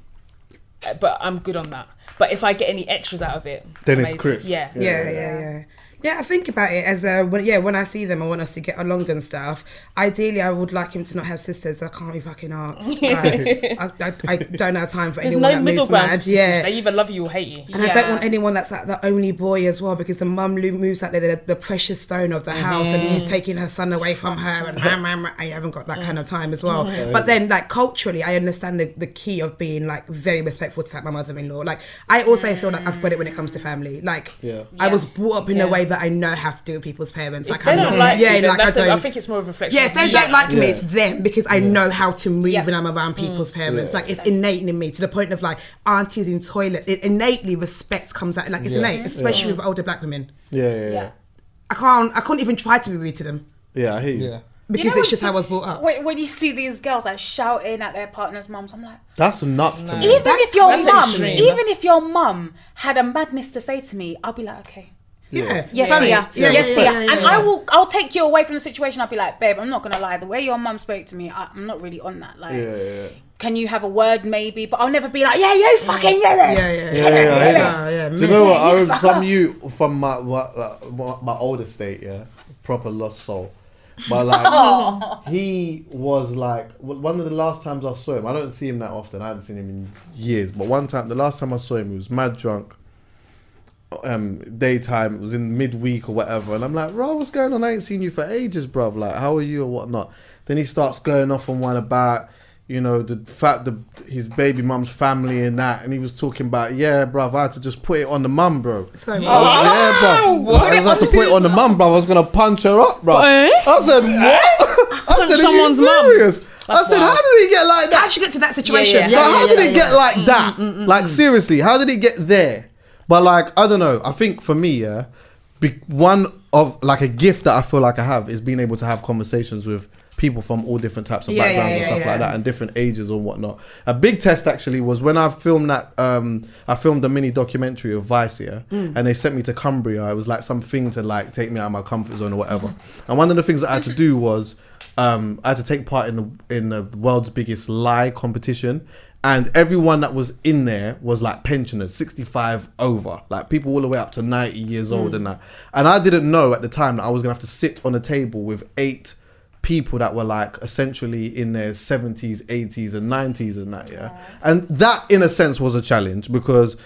C: but I'm good on that. But if I get any extras out of it,
A: then
C: amazing.
A: It's Chris.
B: Yeah. Yeah, I think about it as when I see them, I want us to get along and stuff. Ideally, I would like him to not have sisters. I can't be fucking arsed. Like, I don't have time for anyone that moves mad.
C: They either love you or hate you.
B: And I don't want anyone that's like the only boy as well, because the mum moves like the precious stone of the house and you taking her son away from her and I haven't got that kind of time as well. But then like culturally, I understand the key of being like very respectful to like my mother-in-law. Like I also feel like I've got it when it comes to family. Like I was brought up in a way that I know how to deal with people's parents. Like
C: they don't like you, I think it's more of a reflection.
B: Yeah, if they don't like me, it's them, because I know how to move when I'm around people's parents. Like it's innate in me, to the point of like aunties in toilets. It innately respect comes out. Like it's innate, especially with older black women.
A: Yeah.
B: I couldn't even try to be rude to them.
A: Yeah, I hear you.
B: Because it's just how I was brought up.
D: When you see these girls like shouting at their partner's mums, I'm like,
A: that's nuts to me.
D: Even if your mum had a madness to say to me, I'll be like, okay.
B: Yes,
D: dear. And I'll take you away from the situation. I'll be like, babe, I'm not gonna lie. The way your mum spoke to me, I'm not really on that. Like, can you have a word maybe? But I'll never be like, you fucking
A: Yeah. Do you know what? I remember some of you from my old estate, proper lost soul. But like, he was like one of the last times I saw him. I don't see him that often. I haven't seen him in years. But the last time I saw him, he was mad drunk. Daytime, it was in midweek or whatever, and I'm like, bro, what's going on? I ain't seen you for ages, bruv. Like, how are you or whatnot? Then he starts going off on one about, you know, the fact that his baby mum's family and that, and he was talking about, yeah, bruv, I had to just put it on the mum, bro.
B: So,
A: yeah, bruv. I just had to put it on the mum, bruv. I was gonna punch her up, bruv. I said, what? I said, someone's serious? I said, how did he get like that?
B: How did you get to that situation?
A: How did it get like that? Like, seriously, how did it get there? But like, I don't know. I think for me, one of like a gift that I feel like I have is being able to have conversations with people from all different types of backgrounds and stuff like that, and different ages and whatnot. A big test actually was when I filmed that. I filmed a mini documentary of Vice, and they sent me to Cumbria. It was like something to like take me out of my comfort zone or whatever. And one of the things that I had to do was I had to take part in the world's biggest lie competition. And everyone that was in there was like pensioners, 65 over, like people all the way up to 90 years old and that. And I didn't know at the time that I was gonna have to sit on a table with 8 people that were like essentially in their 70s, 80s and 90s and that, And that in a sense was a challenge because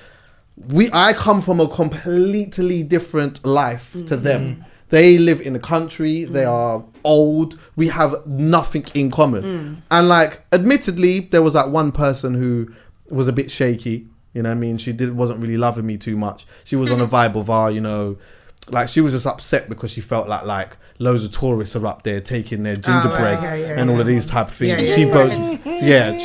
A: I come from a completely different life to them. They live in the country, they are old, we have nothing in common. And like, admittedly, there was like one person who was a bit shaky, you know what I mean? She wasn't really loving me too much. She was on a vibe of, you know, like she was just upset because she felt like loads of tourists are up there taking their gingerbread and all of these type of things. She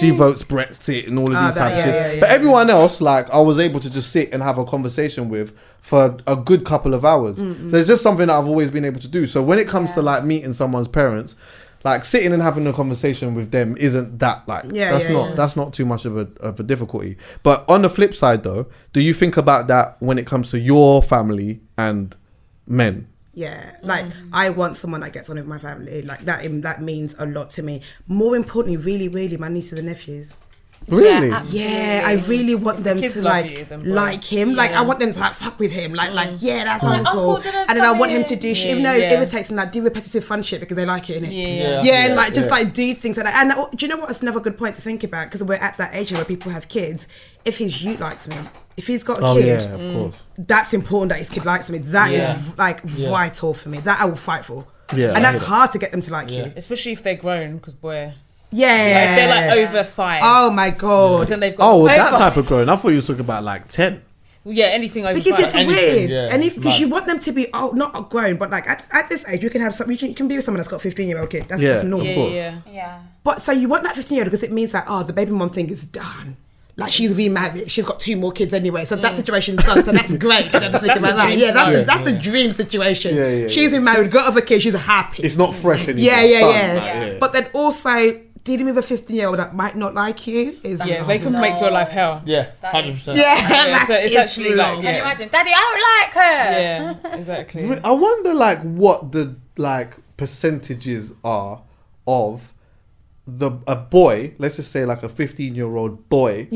A: votes Brexit and all of these type of shit. But everyone else, like I was able to just sit and have a conversation with for a good couple of hours. So it's just something that I've always been able to do. So when it comes to like meeting someone's parents, like sitting and having a conversation with them isn't that like that's not too much of a difficulty. But on the flip side though, do you think about that when it comes to your family and men?
B: Yeah, like I want someone that gets on with my family. Like that means a lot to me. More importantly, really, my nieces and nephews.
A: Really?
B: Yeah, I really want them to like him. Yeah. Like I want them to like fuck with him. Like that's uncle. And then I want him to do shit, even though it irritates them, like do repetitive fun shit because they like it, innit? Like just like do things like that. And do you know what? It's another good point to think about because we're at that age where people have kids. If his youth likes me, if he's got a kid,
A: of course,
B: that's important that his kid likes me. That is like vital for me. That I will fight for.
A: Yeah,
B: and that's hard to get them to like you,
C: especially if they're grown. Because boy.
B: Yeah,
C: like if they're like over 5.
B: Oh my god!
C: Because then they've got
A: that type of growing. I thought you were talking about like 10.
C: Yeah, anything over
B: because
C: 5.
B: It's weird. Because you want them to be not grown, but like at this age, you can have some. You can be with someone that's got a 15-year-old kid. That's normal.
C: Yeah.
B: But so you want that 15-year-old because it means that the baby mom thing is done. Like she's remarried, she's got 2 more kids anyway, so that situation's done. So that's great. That's the dream situation.
A: Yeah.
B: She's been married, got other kids, she's happy.
A: It's not fresh anymore.
B: Yeah. But then also dealing with a 15-year-old that might not like you is
C: they can make your life hell.
E: Yeah, 100%.
B: Yeah,
C: so it's actually like
D: can you imagine, Daddy, I don't like her.
C: Yeah, exactly.
A: I wonder like what the like percentages are of a boy, let's just say like a 15-year-old boy,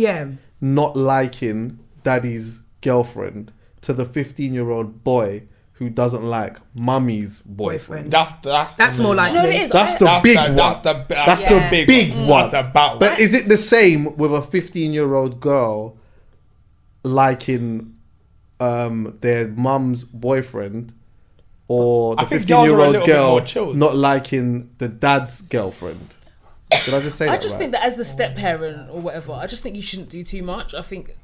A: not liking daddy's girlfriend to the 15-year-old boy who doesn't like mummy's boyfriend.
E: That's
B: more like
A: that's the big one. That's the big one.
E: That's about.
A: But is it the same with a 15-year-old girl liking their mum's boyfriend, or the 15-year-old girl not liking the dad's girlfriend? Did I just say that?
C: I just think that as the step parent or whatever, I just think you shouldn't do too much. I think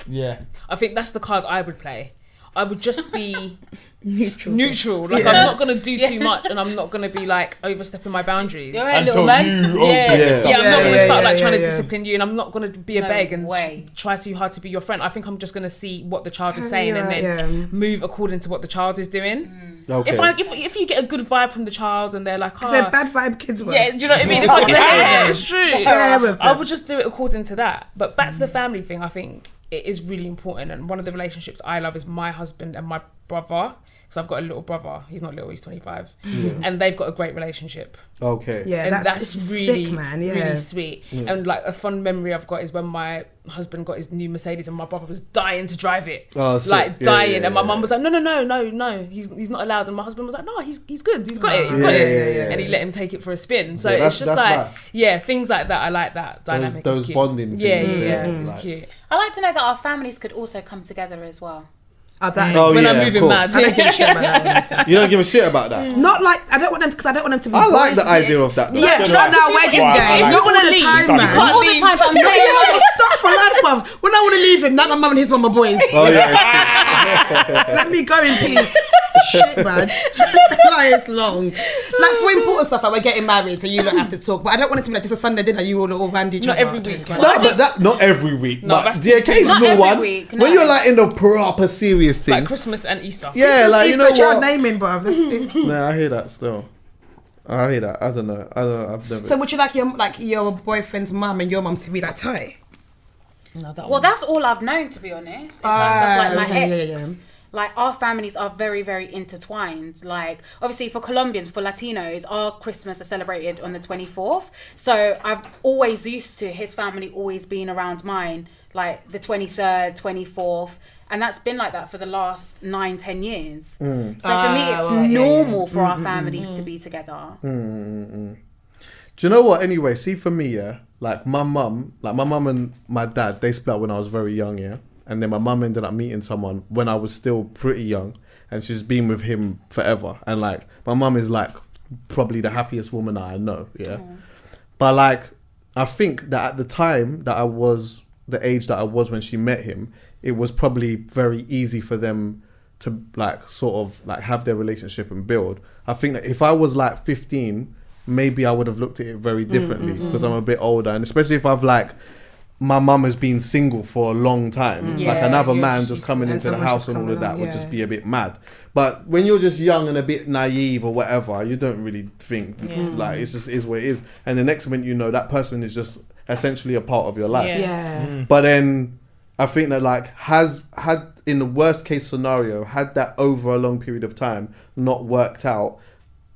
C: that's the card I would play. I would just be neutral. Like I'm not gonna do too much, and I'm not gonna be like overstepping my boundaries.
D: You're right, little man.
C: I'm not gonna start like trying to discipline you, and I'm not gonna be a beg and try too hard to be your friend. I think I'm just gonna see what the child is saying and then move according to what the child is doing. Okay. If you get a good vibe from the child and they're like,
B: they're bad vibe kids.
C: Yeah, do you know what I mean? If I get it's true. I would just do it according to that. But back to the family thing, I think it is really important. And one of the relationships I love is my husband and my brother. Because I've got a little brother. He's not little, he's 25. And they've got a great relationship.
A: Okay.
B: Yeah,
C: and that's really,
B: sick, man.
C: really sweet. And like a fun memory I've got is when my husband got his new Mercedes and my brother was dying to drive it. Dying. And my mum was like, no, he's not allowed. And my husband was like, no, he's good. He's got it. And he let him take it for a spin. So it's just like, things like that. I like that dynamic.
A: Those bonding things.
C: Yeah, it's cute.
D: I like to know that our families could also come together as well.
C: When I'm moving mad.
B: I don't give a shit about that.
A: You don't give a shit about that?
B: Not like, I don't want them to be
A: I like the idea of that.
B: Yeah, not wedding day.
C: Not all the time, man.
D: All the time, but I'm
B: I'm stuck for life, bruv. When I want to leave him, not my mum and his mum are boys.
A: Oh yeah.
B: Let me go in peace. Shit, man. Like, it's long. Like, for important stuff, like we're getting married, so you don't have to talk. But I don't want it to be like just a Sunday dinner, you all randy.
C: Not every week.
A: Not every week, but the occasional one. When you're like in the proper serious thing.
C: Like Christmas and Easter.
A: Yeah, like, you know what?
B: Naming, bruv.
A: No, I hear that still. I hear that. I don't know. I've never.
B: So would you like your boyfriend's mum and your mum to be like tight?
D: No, that's all I've known, to be honest. In terms of like my ex. Like, our families are very, very intertwined. Like, obviously for Colombians, for Latinos, our Christmas is celebrated on the 24th. So I've always used to his family always being around mine, like the 23rd, 24th. And that's been like that for the last 9-10 years. So for me, it's normal for our families to be together.
A: Do you know what? Anyway, see, for me, like my mum and my dad, they split up when I was very young, and then my mum ended up meeting someone when I was still pretty young, and she's been with him forever. And like, my mum is like probably the happiest woman that I know, But like, I think that at the time that I was the age that I was when she met him, it was probably very easy for them to like sort of like have their relationship and build. I think that if I was like 15, maybe I would have looked at it very differently because I'm a bit older, and especially if I've like, my mum has been single for a long time. Like another man just coming into the house and all of that would just be a bit mad. But when you're just young and a bit naive or whatever, you don't really think like it just is what it is. And the next minute you know, that person is just essentially a part of your life. But then I think that like had in the worst case scenario, had that over a long period of time not worked out,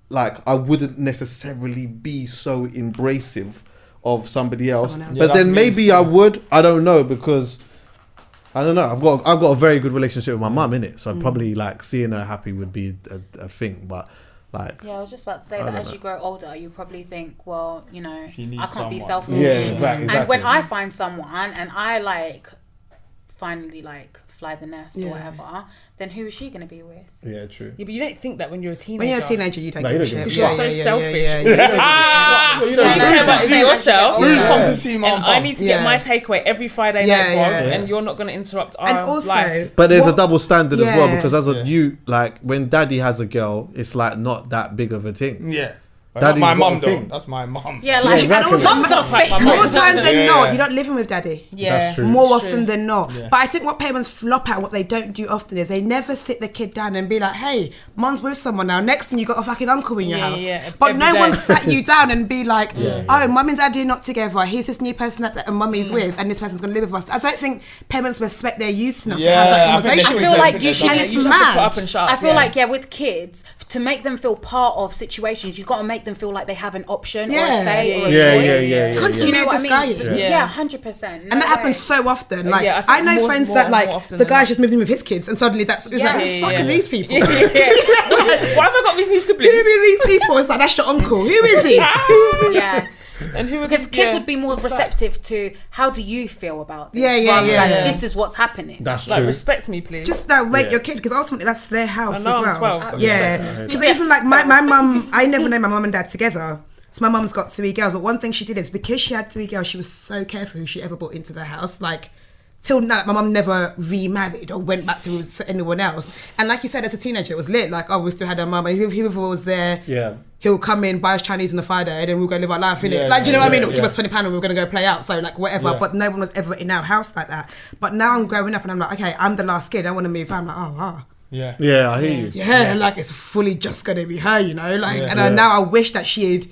A: like I wouldn't necessarily be so embracive of somebody else. But then maybe I would. I don't know, because I don't know. I've got a very good relationship with my mum, innit? So probably like seeing her happy would be a thing. But like,
D: I was just about to say that as you grow older, you probably think, well, you know, I can't be selfish.
A: Yeah, exactly.
D: And when I find someone and I like finally like fly the nest or whatever, then who is she going to be with?
A: Yeah, true.
C: Yeah, but you don't think that when you're a teenager.
B: When you're a teenager, you don't give a shit.
C: Because you're so selfish.
A: You
C: care about yourself.
E: Who's come to see my
C: and I need to get my takeaway every Friday night, and you're not going to interrupt our life.
A: But there's a double standard as well, because as you, like, when daddy has a girl, it's like not that big of a thing.
E: Yeah. That's my mum though. That's my mum.
D: Yeah, like,
A: exactly.
D: and also mums are sick.
B: More time than not, you're not living with daddy.
C: Yeah,
A: that's true.
B: More often than not. Yeah. But I think what parents flop at, what they don't do often, is they never sit the kid down and be like, "Hey, mum's with someone now. Next thing you got a fucking uncle in your house." Yeah, but no one sat you down and be like, "Oh, mum and daddy are not together. Here's this new person that mummy's with, and this person's gonna live with us." I don't think parents respect their youth enough to have that conversation.
D: I feel like you should.
C: It's mad. Put up and shut up.
D: I feel like with kids, to make them feel part of situations, you've got to make them feel like they have an option or a say or a choice.
B: You know what I mean?
D: Yeah, 100%.
B: And that happens so often. Like, I know friends that like the guy just moved in with his kids, and suddenly it's like, fuck are these people?
C: Why have I got these new siblings?
B: Who are these people? It's like, that's your uncle. Who is he?
D: Yeah.
C: And who
D: because kids would be more receptive to how do you feel about this? This is what's happening.
A: That's true.
C: Like, respect me, please.
B: Just rate your kid, because ultimately that's their house as well.
C: I'm 12.
B: Yeah, because even like my mum, I never know my mum and dad together. So my mum's got 3 girls, but one thing she did is, because she had 3 girls, she was so careful who she ever brought into the house. Like, till now, my mum never remarried or went back to anyone else. And like you said, as a teenager, it was lit. Like, oh, we still had our mum, and whoever was there, he'll come in, buy us Chinese on a Friday, and then we'll go live our life, innit? Like, do you know what I mean? It'll give us £20 and we're going to go play out. So, like, whatever. But no one was ever in our house like that. But now I'm growing up and I'm like, okay, I'm the last kid. I want to move out. I'm like, oh, wow.
A: Yeah, I hear you.
B: Yeah, like, it's fully just going to be her, you know? Like, and now I wish that she had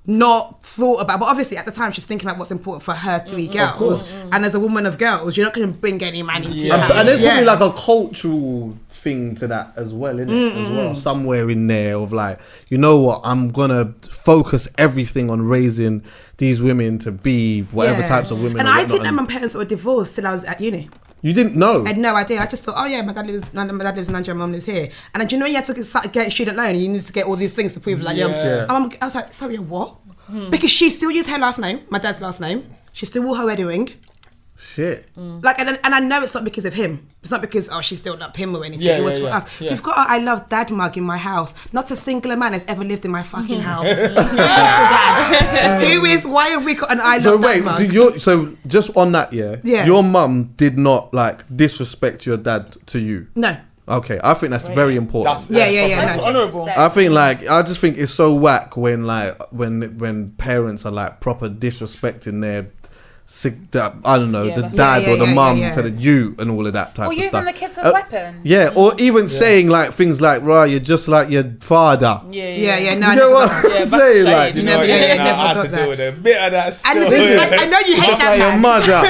B: not thought about, but obviously at the time she's thinking about what's important for her 3 girls, and as a woman of girls, you're not going to bring any man into your house.
A: And there's probably like a cultural thing to that as well, isn't it? As well, somewhere in there of like, you know what, I'm gonna focus everything on raising these women to be whatever types of women.
B: And I didn't know my parents were divorced till I was at uni.
A: You didn't know?
B: I had no idea. I just thought, oh yeah, my dad lives in Nigeria, my mum lives here. And then, do you know, you had to get a student loan, and you need to get all these things to prove like, I was like, sorry, what? Because she still used her last name, my dad's last name. She still wore her wedding ring.
A: Shit.
B: Like, and I know it's not because of him. It's not because, she still loved him or anything. It was for us. We've got I love dad mug in my house. Not a singular man has ever lived in my fucking house. Who's the dad? Why have we got an I love dad mug?
A: So just on that, your mum did not like disrespect your dad to you?
B: No.
A: Okay, I think that's very important.
C: That's honourable.
A: I just think it's so whack when when parents are like proper disrespecting their I don't know, the dad or the mum to the you and all of that type of stuff.
D: Or using the kids as weapons.
A: Yeah, or even saying like things like, "Right, you're just like your father."
B: No,
A: you know what I'm saying? Like,
B: never
E: I had to deal with a bit of that stuff.
B: I know you hate that,
A: like your mother.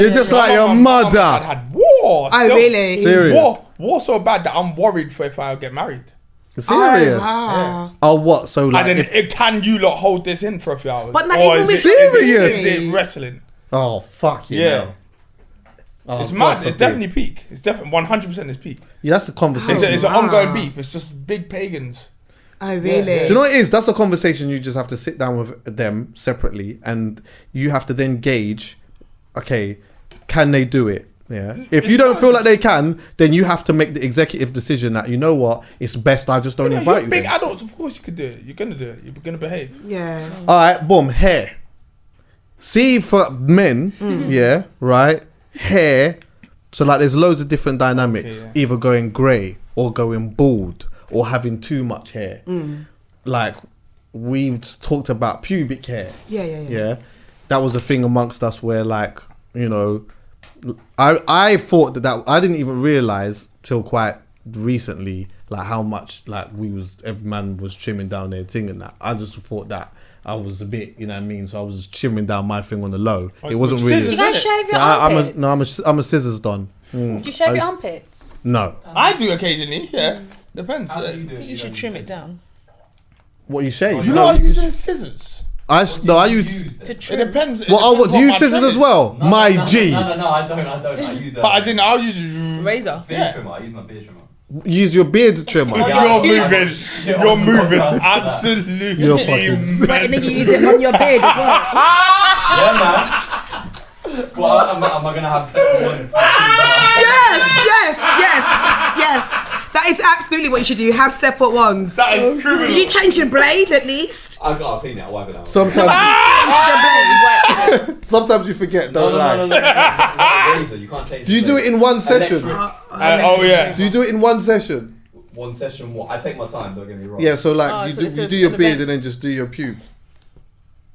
A: You're just like your mother.
E: I had war.
B: Oh, really?
A: Serious?
E: War so bad that I'm worried for if I get married.
A: Serious? Oh, what? So like,
E: can you lot hold this in for a few hours?
B: But not even with
A: serious.
E: Is it wrestling?
A: Oh fuck you!
E: Yeah. It's mad. It's definitely peak. It's definitely 100% is peak.
A: Yeah, that's the conversation.
E: It's an ongoing beef. It's just big pagans.
B: Oh really?
A: Do you know what it is? That's a conversation you just have to sit down with them separately, and you have to then gauge. Okay, can they do it? Yeah. If you don't feel like they can, then you have to make the executive decision that, you know what, it's best I just don't invite you.
E: Big adults, of course you could do it. You're gonna do it. You're gonna behave.
B: Yeah.
A: All right. Boom. Hair. See, for men, right. Hair. So like, there's loads of different dynamics. Either going grey or going bald or having too much hair. Like, we talked about pubic hair. Yeah. That was a thing amongst us where, like, you know, I thought that I didn't even realize till quite recently, like, how much like every man was trimming down their thing and that. I just thought that I was a bit, you know what I mean? So I was just trimming down my thing on the low. It wasn't really.
D: You guys shave your armpits?
A: I'm a scissors don.
D: Do you shave your armpits?
A: No.
E: I do occasionally. Yeah, depends.
C: I think you should trim it down.
A: What, you shave?
E: You know, I'm using scissors.
A: I use
C: to trim.
E: It depends.
A: Do you use scissors as well?
F: No,
A: my G.
F: No, I don't. I use
E: but as in, I'll use
C: razor.
F: Beard trimmer. I use my beard trimmer.
A: Use your beard trimmer.
E: You're moving. Absolutely.
A: You're fucking.
B: Right, and then you use it on your beard as well.
F: Yeah, man. Well, am I gonna have separate ones?
B: Yes. That is absolutely what you should do. Have separate ones.
E: That is criminal.
B: Do you change your blade at least?
F: I've got to clean it. I'll wipe it out.
A: Sometimes you forget. Don't lie.
F: No. Razor, you can't change.
A: Do you do it in one session? Do you do it in one session?
F: One session. What? I take my time. Don't get me wrong.
A: Yeah. So like, you do your beard and then just do your pubes.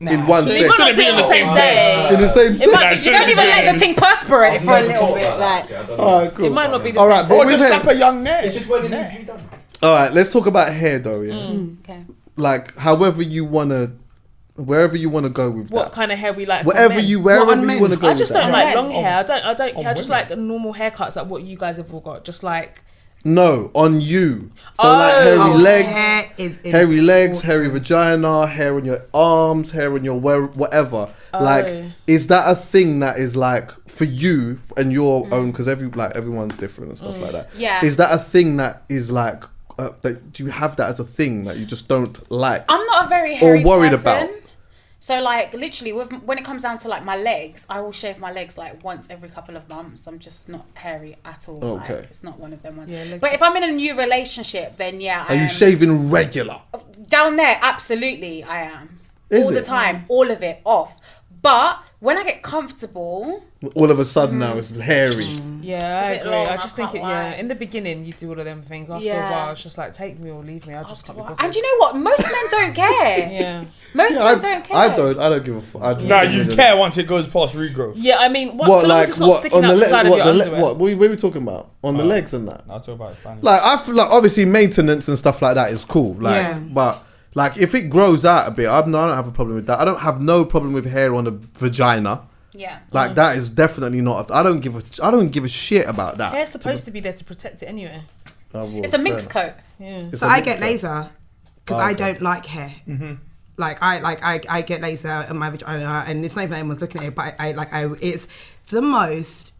A: In one session.
C: You might not do it on the same day.
A: In the same
D: You don't even let the thing perspirate for a little bit. Like,
A: alright, cool.
C: It might not be the
A: All
C: same
A: right,
C: day.
E: Or just slap a young neck.
F: It's just when it needs to be done.
A: All right, let's talk about hair though. Yeah.
D: okay.
A: Like, however you wanna, wherever you wanna go with
C: What
A: that.
C: kind of hair we like?
A: Wherever you wanna go.
C: I just
A: with
C: don't
A: that.
C: like long hair. I don't care. I just like normal haircuts, like what you guys have all got. Just like.
A: No, on you. So like hairy legs,
B: hair is
A: hairy legs, hairy vagina, hair on your arms, hair on your whatever. Like, is that a thing that is like for you and your own? Because everyone's different and stuff like that.
D: Yeah.
A: Is that a thing that is like? Do you have that as a thing that you just don't like?
D: I'm not a very hairy
A: or worried
D: person.
A: about.
D: So like literally, when it comes down to like my legs, I will shave my legs like once every couple of months. I'm just not hairy at all.
A: Okay.
D: Like, it's not one of them ones.
C: Yeah,
D: but if I'm in a new relationship, then yeah.
A: Are you shaving regular?
D: Down there, absolutely, I am.
A: Is
D: all
A: it?
D: the time, all of it off. But when I get comfortable,
A: all of a sudden now it's hairy.
C: Yeah, I agree.
D: long,
C: I just think
D: can't
C: in the beginning you do all of them things. After a while, it's just like take me or leave me. I just can't be bothered.
D: and you know what? Most men don't care.
C: Yeah.
D: Most men don't care.
A: I don't give a fuck.
E: Nah, you care once it goes past regrowth.
C: Yeah, I mean, so long as it's not sticking out the side of your underwear.
A: What are we talking about? On the legs and that?
E: I'll talk about it finally.
A: Like, I feel like obviously maintenance and stuff like that is cool. Like, but like if it grows out a bit, I don't have a problem with that. I don't have no problem with hair on the vagina.
D: Yeah.
A: Like that is definitely not. I don't give a shit about that.
C: Hair's supposed to be there to protect it anyway.
D: It's a mixed coat.
C: Yeah.
B: So I get laser because I don't like hair. Mm-hmm. Like I get laser in my vagina, and it's not even anyone's looking at it, but I it's the most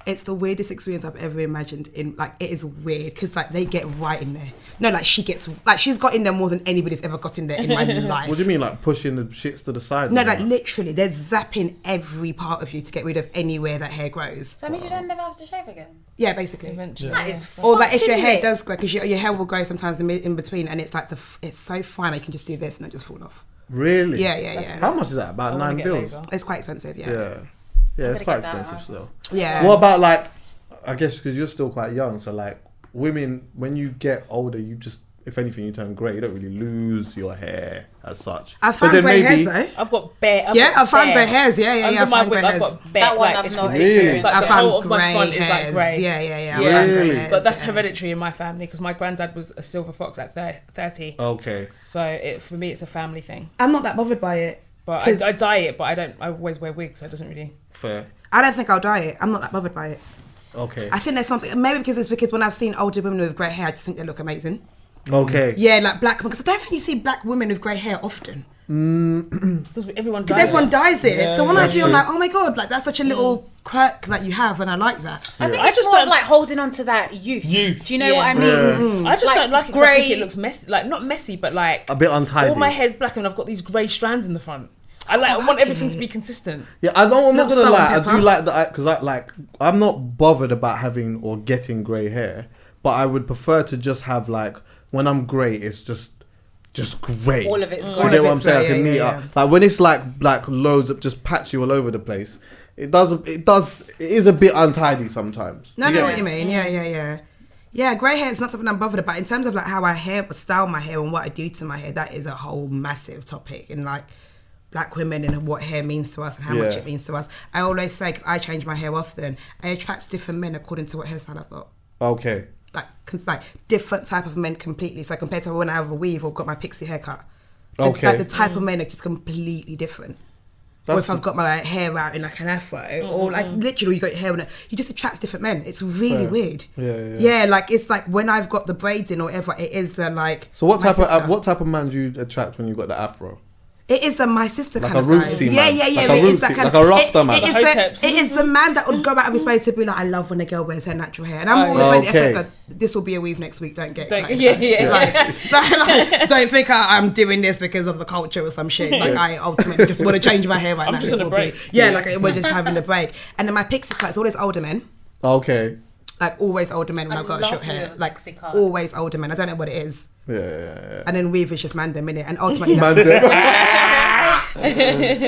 B: It's the weirdest experience I've ever imagined. It is weird because they get right in there. No, she's got in there more than anybody's ever got in there in my life.
A: What do you mean, pushing the shits to the side?
B: No, literally, they're zapping every part of you to get rid of anywhere that hair grows.
D: So that means you don't never have to shave again?
B: Yeah, basically.
C: Eventually.
D: That is
B: or if your hair does grow, because your hair will grow sometimes in between, and it's it's so fine, you can just do this and it just fall off.
A: Really?
B: Yeah.
A: How much is that? About $9
B: It's quite expensive,
A: Yeah, it's quite expensive still.
B: Yeah.
A: What about I guess because you're still quite young, so women, when you get older, you just, if anything, you turn grey. You don't really lose your hair as such.
B: I found grey hairs though.
C: I've got bare.
B: I found grey hairs. Yeah.
C: Under my wig, I've got bare.
D: That one I've not
C: experienced.
B: I
C: the
B: found
C: whole of my front
B: hairs.
C: is like grey.
B: Yeah.
A: Really?
C: But that's hereditary in my family because my granddad was a silver fox at 30.
A: Okay.
C: So for me, it's a family thing.
B: I'm not that bothered by it.
C: But I dye it, but I always wear wigs, so it doesn't really.
A: Fair.
B: I don't think I'll dye it. I'm not that bothered by it.
A: Okay.
B: I think there's something, maybe because when I've seen older women with grey hair, I just think they look amazing.
A: Okay.
B: Yeah, black women, because I don't think you see black women with grey hair often.
C: Because everyone
B: dyes it.
E: Yeah,
B: so when I do,
A: true.
B: I'm like, oh my God, that's such a little quirk that you have, and I like that.
D: I think it's just more of holding on to that youth. Do you know what I mean?
C: I just don't like it because I think it looks messy. Not messy, but
A: a bit untidy.
C: All my hair's black and I've got these grey strands in the front. I want everything to be consistent.
A: Yeah, I'm not gonna lie. I do like that because I'm not bothered about having or getting grey hair, but I would prefer to just have when I'm grey, it's just grey.
D: All of it's grey.
A: You get what I'm saying? I can neat up. When it's loads of just patchy all over the place, it is a bit untidy sometimes.
B: No, I know what you mean. Yeah. Yeah, grey hair is not something I'm bothered about. In terms of how I style my hair and what I do to my hair, that is a whole massive topic. And black women and what hair means to us and how much it means to us. I always say, because I change my hair often, I attract different men according to what hairstyle I've got.
A: Okay.
B: Different type of men completely. So compared to when I have a weave or got my pixie haircut,
A: okay,
B: the type of men are just completely different. Or if I've got my hair out in an afro, or literally you got your hair on it, you just attract different men. It's really weird. Yeah. It's when I've got the braids in or whatever, it is the
A: So what type of man do you attract when you got the afro?
B: It is my sister kind of
A: rootsy man.
B: Yeah.
A: It is that kind of Rasta man.
B: It is the man that would go out of his way to be I love when a girl wears her natural hair, and I'm always like, this will be a weave next week. Don't get excited. Don't think I'm doing this because of the culture or some shit. I ultimately just want to change my hair right now.
C: I'm just on a break.
B: We're just having a break. And then my pixie cut is always older men.
A: Okay.
B: Always older men when I've got short hair. Always older men. I don't know what it is.
A: Yeah.
B: And then weave is just mandem, innit? And ultimately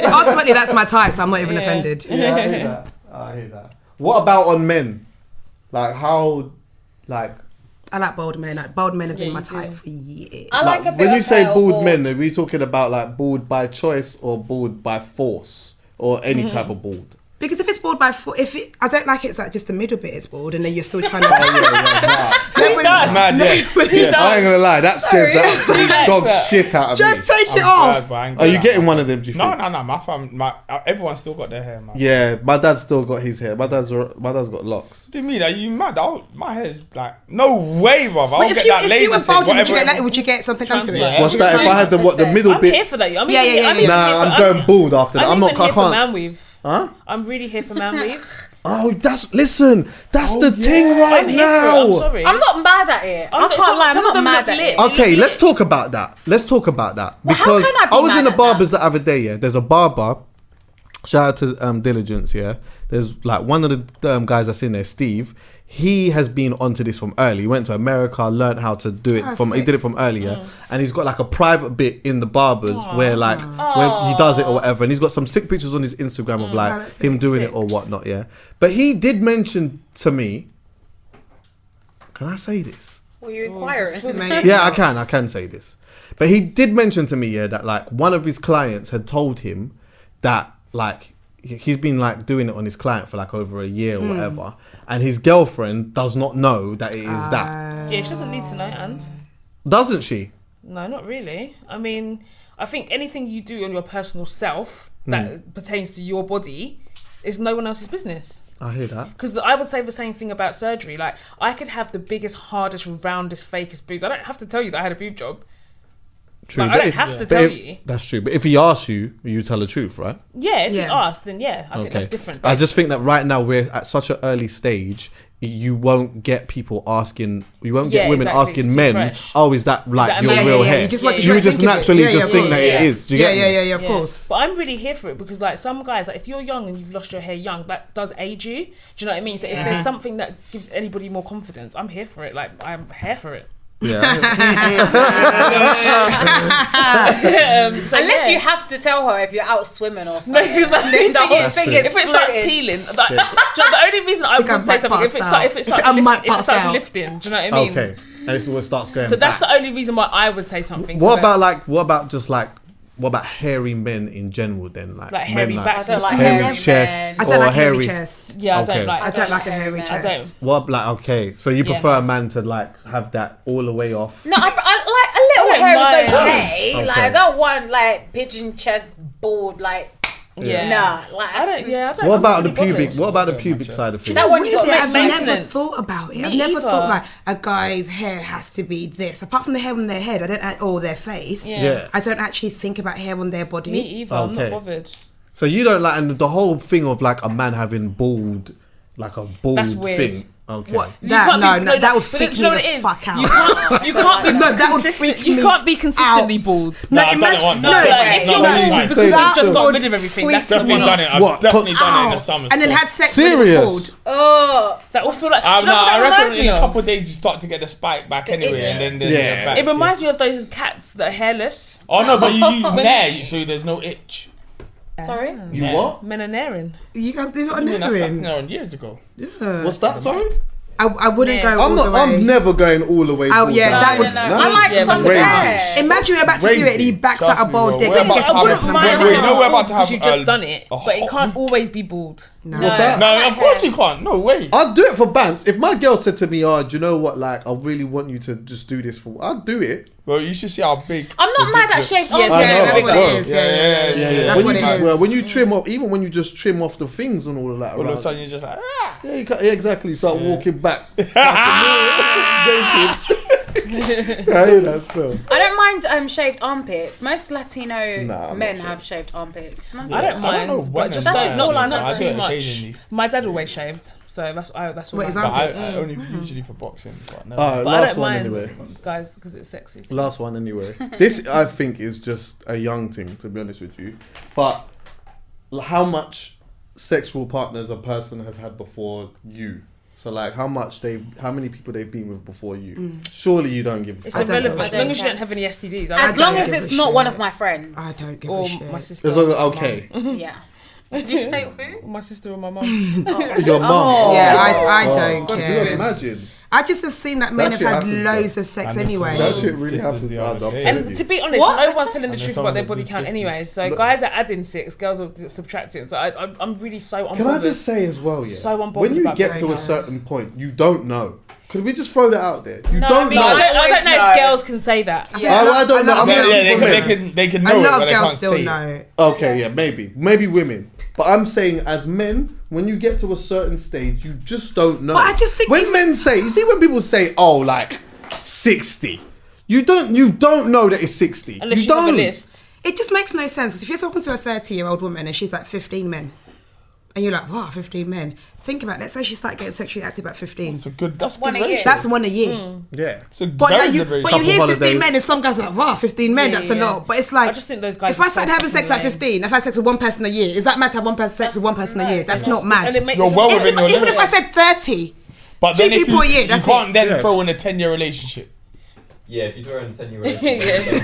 B: ultimately that's my type, so I'm not even offended.
A: Yeah, I hear that. What about on men? How
B: I like bald men. Bald men have been my type for years.
D: I like a bit
A: when you say
D: of
A: bald men, are we talking about bald by choice or bald by force or any type of bald?
B: Because if it's bald by I don't like it's just the middle bit is bald and then you're still trying to.
A: I ain't gonna lie, that scares the absolute dog shit out of me.
B: Just take it off.
A: Are you getting one of them? Do you think?
E: No. My fam, everyone's still got their hair, man.
A: Yeah, my dad's still got his hair. My dad's got locks.
E: What do you mean? Are you mad? My hair's no way, brother. I'll get that laser.
B: If you was bald, would you get something done to it?
A: What's that? If I had the middle bit?
C: I'm here for that.
A: I'm going bald after that.
C: I can't. Man weave.
A: Huh?
C: I'm really here for man weave.
A: That's the thing right now.
C: I'm sorry.
D: I'm not mad at it. I can't lie, I'm not mad at it.
A: Okay, let's talk about that. Because I was in a barber's the other day, yeah. There's a barber. Shout out to Diligence, yeah. There's one of the guys that's in there, Steve. He has been onto this from early. He went to America, learned how to do it he did it from earlier, and he's got a private bit in the barbers where he does it or whatever, and he's got some sick pictures on his Instagram of him doing it or whatnot, yeah. But he did mention to me, can I say this?
D: Were you inquiring?
A: Yeah, I can say this. But he did mention to me, yeah, that one of his clients had told him that he's been doing it on his client for over a year or whatever, and his girlfriend does not know that it is that.
C: Yeah, she doesn't need to know, and
A: doesn't she?
C: No, not really. I mean, I think anything you do on your personal self that pertains to your body is no one else's business.
A: I hear that.
C: Because I would say the same thing about surgery. I could have the biggest, hardest, roundest, fakest boobs. I don't have to tell you that I had a boob job.
A: True.
C: Like, I don't have to tell you.
A: That's true. But if he asks you, you tell the truth, right?
C: Yeah, if he asks, then I think that's different.
A: I just think that right now we're at such an early stage. You won't get people asking. You won't get women asking men.
C: Fresh.
A: Oh, is that like your real hair?
B: You
A: just naturally just think that it is. Do you get me?
B: Yeah, of course.
C: But I'm really here for it because like some guys, like if you're young and you've lost your hair young, that does age you. Do you know what I mean? So if there's something that gives anybody more confidence, I'm here for it. Like I'm here for it.
A: Yeah.
D: Unless you have to tell her if you're out swimming or something.
C: No, like, the whole thing is, if it starts peeling, like, the only reason I would say something if it starts lifting. Do you know what I mean?
A: Okay, and it starts going.
C: So that's the only reason why I would say something.
A: What about hairy men in general then? Like
C: hairy backs, I don't like
A: hairy chest.
B: I don't like hairy chest.
C: Yeah,
A: I don't
B: like a hairy chest.
A: What so you prefer a man to like have that all the way off?
D: No, I like a little hair is okay. Like I don't want like pigeon chest, bald like.
C: Yeah.
D: Nah, like
C: I don't.
A: What about the pubic? What about the pubic side of things?
C: I've
B: never thought about it. I've never thought like a guy's hair has to be this. Apart from the hair on their head, or their face.
C: Yeah.
B: I don't actually think about hair on their body.
C: Me either. I'm not bothered.
A: So you don't like, and the whole thing of like a man having bald, like a bald
C: That's weird.
A: thing. Okay.
B: What? That would freak me the fuck out.
C: You can't be You can't be consistently bald.
E: No, I've done it once.
C: If you're bald because you've just got rid of everything, that's
E: definitely done it. I've definitely done it in the summer.
B: And then had sex
A: with bald.
C: Oh, that will feel like.
E: I reckon in a couple of days you start to get the spike back anyway, and then back.
C: It reminds me of those cats that are hairless.
E: Oh no, but you use nair, so there's no itch.
C: Sorry?
A: You what?
C: Men are nairing.
B: You guys did not
E: nairing years ago.
B: Yeah.
A: What's that? Sorry?
B: I wouldn't go all the way.
A: I'm never going all the way.
B: Oh yeah, that would.
D: I like some hair.
B: Imagine you're about to do it and he backs out a bald dick and gets
C: I wouldn't mind
E: we're about to have
C: because you've just done it, but it can't always be bald.
B: No.
A: What's that?
E: No, of course you can't. No way.
A: I'd do it for bands. If my girl said to me, "Oh, do you know what? Like, I really want you to just do this for," I'd do it.
E: Well, you should see how big.
D: I'm not mad at shaved arms.
B: That's what it is. Yeah. That's what it is.
A: When you trim off, even when you just trim off the things and all of that,
E: all of a sudden you're just like,
A: yeah, exactly. You start walking back.
D: I don't mind shaved armpits. Most Latino men have shaved armpits.
C: I don't mind, but just that's not too much. My dad always shaved, so that's what.
E: I only usually for boxing.
C: But I don't mind, guys, because it's sexy.
A: Last one anyway. This I think is just a young thing, to be honest with you. But how much sexual partners a person has had before you? So like how many people they've been with before you? Surely you don't give.
C: It's irrelevant as long as you don't have any STDs.
D: As long as it's not one of my friends.
B: I don't give
C: or
B: a shit.
C: My sister.
A: Okay.
D: Yeah. Did you say who?
C: My sister or my mum.
A: Your mum.
B: Yeah, I don't care.
A: Imagine.
B: I just assume that men have had loads of sex anyway.
A: That shit really happens.
C: And to be honest, no one's telling the truth about their body count anyway. So guys are adding 6, girls are subtracting. So I'm really so unbothered.
A: Can I just say as well, yeah?
C: So unbothered.
A: When you get to a certain point, you don't know. Could we just throw that out there? You don't know.
C: I don't know if girls can say that.
B: Yeah,
A: I don't know.
E: They can know.
B: A lot of girls still know.
A: Okay, yeah, maybe women. But I'm saying as men, when you get to a certain stage, you just don't know.
B: But I just think
A: when men say, you see when people say, "Oh, like 60," you don't know that it's 60.
C: Unless you have a list.
B: It just makes no sense. If you're talking to a 30-year-old woman and she's like 15 men, and you're like, wow, 15 men. Think about it. Let's say she started getting sexually active at 15.
E: That's one a year.
B: That's one a year.
A: Yeah.
B: But you hear 15 men and some guys are like, wow, 15 men, that's a lot. But it's like,
C: I just think those guys
B: if I started having sex at 15, if I had sex with one person a year, is that mad to have sex with one person a year? That's not mad.
E: You're well within your limit.
B: Even if I said 30,
E: but
B: then if you
E: can't then throw in a 10-year relationship.
F: Yeah, if you throw in a 10-year relationship.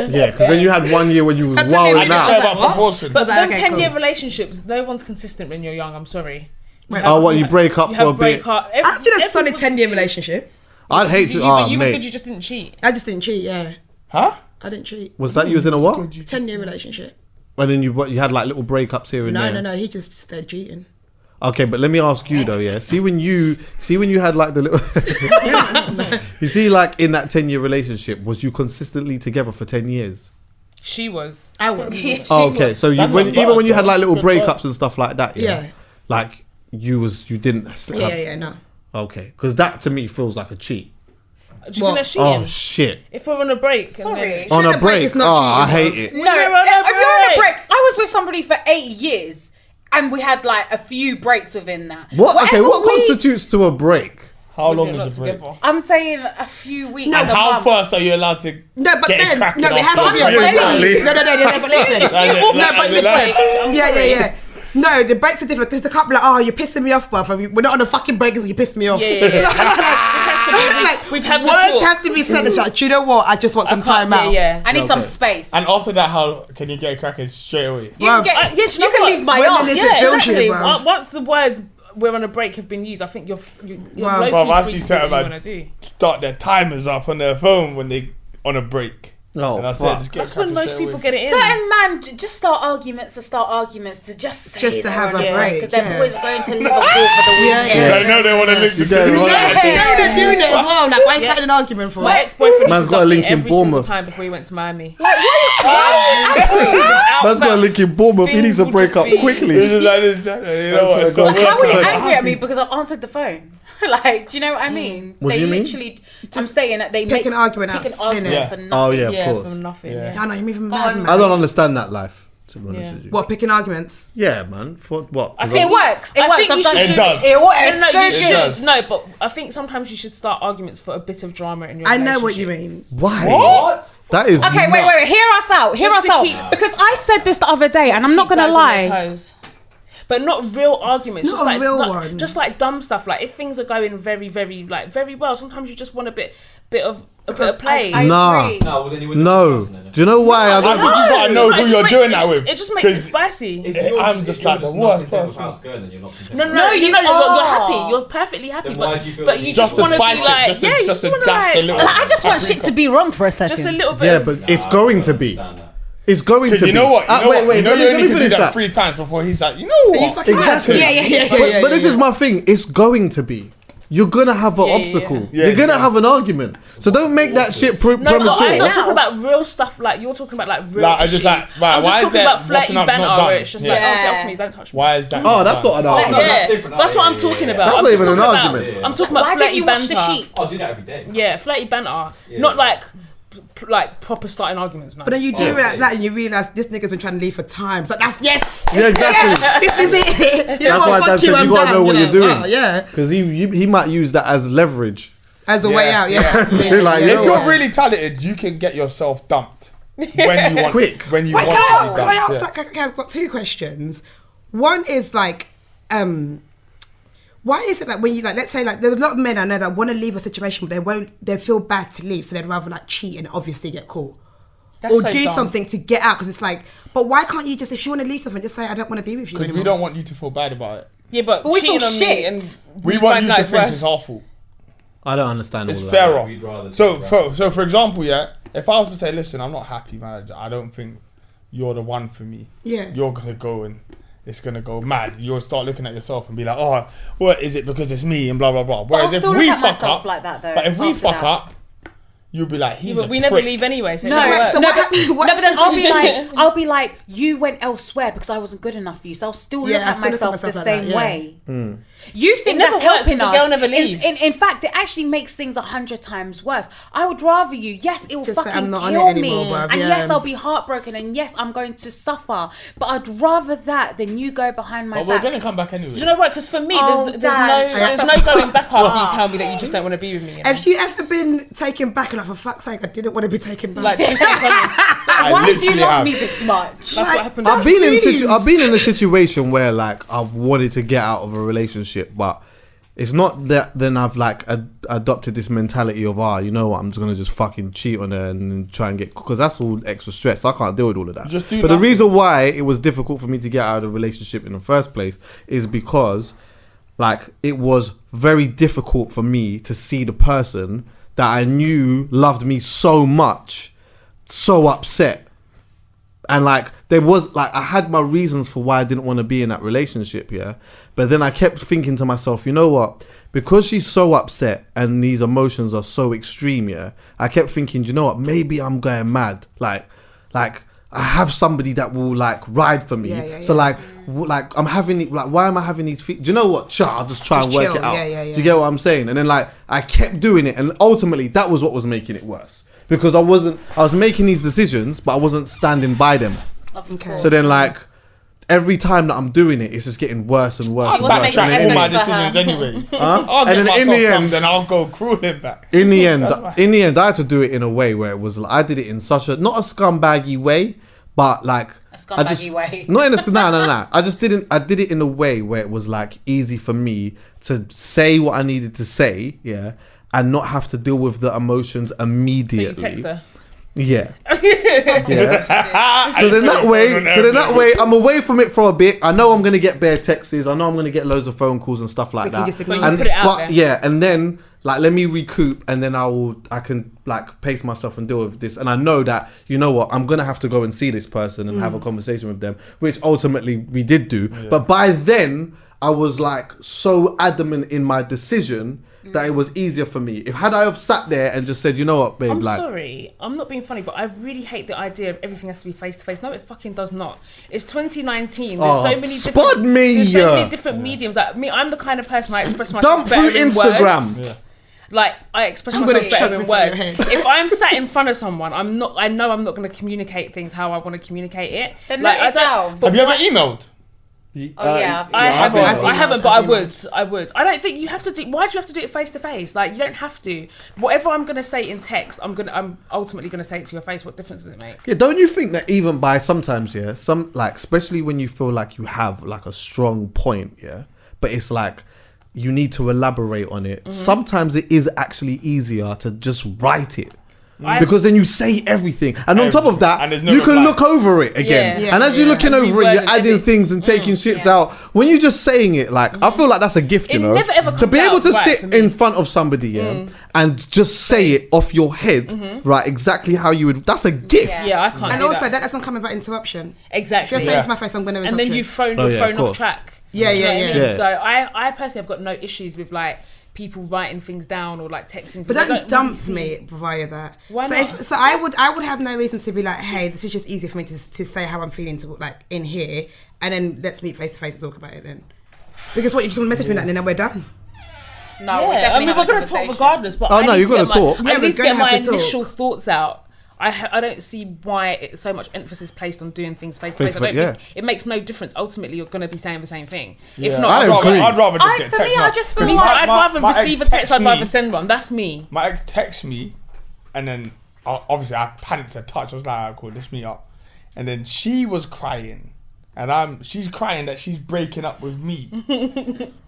A: Yeah, because then you had 1 year when you was wilding out.
C: But them 10-year relationships, no one's consistent when you're young, I'm sorry.
A: You break up for a bit?
B: I did a solid 10-year relationship.
A: I'd hate to,
C: you were
A: mate.
C: good, you just didn't cheat.
B: I just didn't cheat, yeah.
E: Huh?
B: I didn't cheat.
A: Was that you was in a what?
B: 10-year relationship.
A: And then you had like little breakups here and there?
B: No, he just started cheating.
A: Okay, but let me ask you though, yeah. See when you had like the little you see like in that 10-year relationship, was you consistently together for 10 years?
C: She was.
B: I was.
A: Okay, so even when you had like little breakups and stuff like that, yeah. Like you didn't
B: Yeah, no.
A: Okay, because that to me feels like a cheat.
C: Do you think they're cheating?
A: Oh shit!
C: If we're on a break,
D: sorry,
A: on a break,
B: it's not
A: I hate it.
D: No, if you're on a break, I was with somebody for 8 years, and we had like a few breaks within that.
A: What constitutes to a break?
E: How long is a break?
D: I'm saying a few weeks.
E: And how fast are you allowed to get cracking?
B: No, it has to be a break. No, yeah. No, the breaks are different because the couple like, you're pissing me off, bruv. We're not on a fucking break because you pissed me off.
C: We've had
B: words have to be said. It's like, do you know what? I just want some time out.
D: I need some space.
E: And after that, how can you get cracking straight away?
D: You can leave my arm.
C: Exactly. Once the words "we're on a break" have been used, I think you're
E: I see certain man start their timers up on their phone when they on a break.
A: Oh,
E: and
C: that's when most people get it in.
D: Certain man just start arguments to just
B: to have a break
D: because their boys are going to Liverpool for the weekend.
E: They know they want to link the two.
B: They're doing it as well. Like, why is that an argument for?
C: My ex-boyfriend
A: man's got a link in Bournemouth
C: time before he went to Miami.
A: Man's got a link in Bournemouth. He needs to break up quickly.
D: How are you angry at me because I've answered the phone? Like, do you know what I mean?
A: What
D: they
A: do you
D: literally, I'm saying that they
B: pick an argument
D: for nothing.
A: Oh yeah, of course.
C: For nothing.
B: Yeah, I know, you're moving mad, man.
A: I don't understand that life. To be honest with you.
B: What, picking arguments?
A: Yeah, man. What?
D: I think it works. It works.
E: It does.
D: It works.
C: No, you should. No, but I think sometimes you should start arguments for a bit of drama in your relationship.
B: I know what you mean.
A: Why?
E: What?
A: That is
D: okay. Wait. Hear us out. Because I said this the other day, and I'm not gonna lie.
C: But not real arguments.
B: Not a real one.
C: Just like dumb stuff. Like if things are going very, very, very well, sometimes you just want a bit of play.
A: No. Do you know why?
E: I think you gotta know who you're doing that with.
C: It just makes it spicy.
E: I'm just like the worst person.
C: No, you're happy. You're perfectly happy. But you just want to be like, just a dash, a little.
D: I just want shit to be wrong for a second.
C: Just a little bit.
A: Yeah, but it's going to be. It's going to be.
E: You know what?
A: Wait,
E: you only can do that 3 times before he's like, you know what?
A: Exactly.
B: Yeah.
A: But this is my thing. It's going to be. You're gonna have an obstacle.
E: Yeah,
A: you're gonna have an argument. So don't make that shit premature.
C: No, I'm not talking about real stuff. Like you're talking about like real issues. I'm just talking about flirty banter where it's just like, get off me, don't touch me.
E: Why is that?
A: Oh, that's not an argument.
C: That's what I'm talking about.
A: That's not even an argument.
C: I'm talking about flirty banter.
F: I do that every day.
C: Yeah, flirty banter. Not like proper starting arguments. No.
B: But then you do that and you realise this nigga's been trying to leave for time. So that's yes.
A: Yeah, exactly.
B: This is it.
A: That's why Dad said you gotta know what you're doing.
B: Yeah.
A: Because he might use that as leverage.
B: As a way out. Yeah.
A: Like,
E: if you're really talented, you can get yourself dumped when you want.
A: Quick.
E: When you
B: want
E: to be dumped.
B: Can I ask that? I've got 2 questions. One is like, why is it like when you like, let's say like there's a lot of men I know that want to leave a situation but they feel bad to leave, so they'd rather like cheat and obviously get caught. Or so do something to get out, because it's like, but why can't you just, if you want to leave something, just say I don't want to be with you anymore?
E: Because we don't want you to feel bad about it.
C: Yeah, but
D: we
C: cheating
D: feel
C: on
D: shit.
C: me and
E: we want you to think it's our fault.
A: I don't understand all
E: it's
A: that.
E: Fairer. So for example, if I was to say, listen, I'm not happy, man, I don't think you're the one for me.
B: Yeah.
E: You're gonna go and it's gonna go mad. You'll start looking at yourself and be like, oh, what is it because it's me and blah blah blah. Whereas if we fuck up,
D: like that, though,
E: but if we fuck up, you'll be like,
C: but we never leave anyway. So
D: but then I'll be like, you went elsewhere because I wasn't good enough for you. So I'll still look at myself the same way. You think that's helping us?
C: The girl never leaves.
D: In fact, it actually makes things 100 times worse. I would rather you. Yes, it will
B: just
D: fucking kill me, and yes, I'll be heartbroken, and yes, I'm going to suffer. But I'd rather that than you go behind my back.
E: We're gonna come back anyway.
C: Do you know what? Because for me, there's no going back after you tell me that you just don't want to be with me.
B: Have you ever been taken back and like, for fuck's sake, I didn't want to be taken back?
C: Like, just
D: why do you love me this much?
C: That's what happened.
A: I've been in a situation where like I've wanted to get out of a relationship, but it's not that then I've like adopted this mentality of you know what, I'm just gonna just fucking cheat on her and try and get, because that's all extra stress. I can't deal with all of that. But the reason why it was difficult for me to get out of the relationship in the first place is because like it was very difficult for me to see the person that I knew loved me so much so upset. And like there was like I had my reasons for why I didn't want to be in that relationship, yeah. But then I kept thinking to myself, you know what? Because she's so upset and these emotions are so extreme, yeah. I kept thinking, you know what? Maybe I'm going mad. Like I have somebody that will like ride for me. So like I'm having like, why am I having these feet? Do you know what? I'll just try and work it out. Do you get what I'm saying? And then like I kept doing it, and ultimately that was what was making it worse, because I was making these decisions, but I wasn't standing by them.
D: Okay.
A: So then like every time that I'm doing it, it's just getting worse and worse.
E: I'll backtrack all my decisions anyway. I'll get myself in the end, then I'll go crawling back.
A: In the end, I had to do it in a way where it was like, I did it in such a, not a scumbaggy way, but like
D: a scumbaggy way.
A: Not in a no. I did it in a way where it was like easy for me to say what I needed to say, and not have to deal with the emotions immediately.
C: So you text her?
A: Yeah. So then that way, I'm away from it for a bit. I know I'm gonna get bare texts. I know I'm gonna get loads of phone calls and stuff like that. And then like let me recoup, and then I can like pace myself and deal with this. And I know that, you know what, I'm gonna have to go and see this person and have a conversation with them, which ultimately we did do. But by then I was like so adamant in my decision that it was easier for me. Had I have sat there and just said, you know what, babe,
C: I'm sorry, I'm not being funny, but I really hate the idea of everything has to be face to face. No, it fucking does not. It's 2019. There's so many different mediums. Like me, I'm the kind of person I express myself better in Instagram. Words. Like I express myself better in words. If I'm sat in front of someone, I know I'm not going to communicate things how I want to communicate it.
D: Then like, I don't.
E: Have you ever emailed?
C: I haven't, but I would. I don't think you have to do. Why do you have to do it face to face? Like, you don't have to. Whatever I'm gonna say in text, I'm ultimately gonna say it to your face. What difference does it make?
A: Yeah, don't you think that even by sometimes, some like, especially when you feel like you have like a strong point, but it's like you need to elaborate on it. Sometimes it is actually easier to just write it. Because then you say everything, and on top of that, you can look over it again. And as you're looking over it, you're adding things and taking shits out. When you're just saying it, like I feel like that's a gift, you know,
C: never, ever
A: to be able to sit in front of somebody, and just say it off your head, right? Exactly how you would. That's a gift.
C: Yeah, I can't.
B: And also, that doesn't come about interruption.
C: Exactly.
B: If you're saying to my face, I'm going to interrupt.
C: And then you've thrown your phone off track.
B: Yeah.
C: So I personally have got no issues with like people writing things down or like texting.
B: But don't dump me via that.
C: Why not?
B: So I would have no reason to be like, hey, this is just easier for me to say how I'm feeling to like in here, and then let's meet face to face and talk about it then. Because what, you just want to message me that and then we're done.
C: No, we're going to talk regardless. But
A: you're going to talk.
C: I need to get my initial thoughts out. I don't see why it's so much emphasis placed on doing things face to face. I don't think it makes no difference. Ultimately, you're going to be saying the same thing. If not,
E: I'd rather just get text.
D: I just feel
C: I'd rather receive a text. I'd rather send one. That's me.
E: My ex texts me, and then obviously I panicked a touch. I was like, cool, let's meet up. And then she was crying. And she's crying that she's breaking up with me.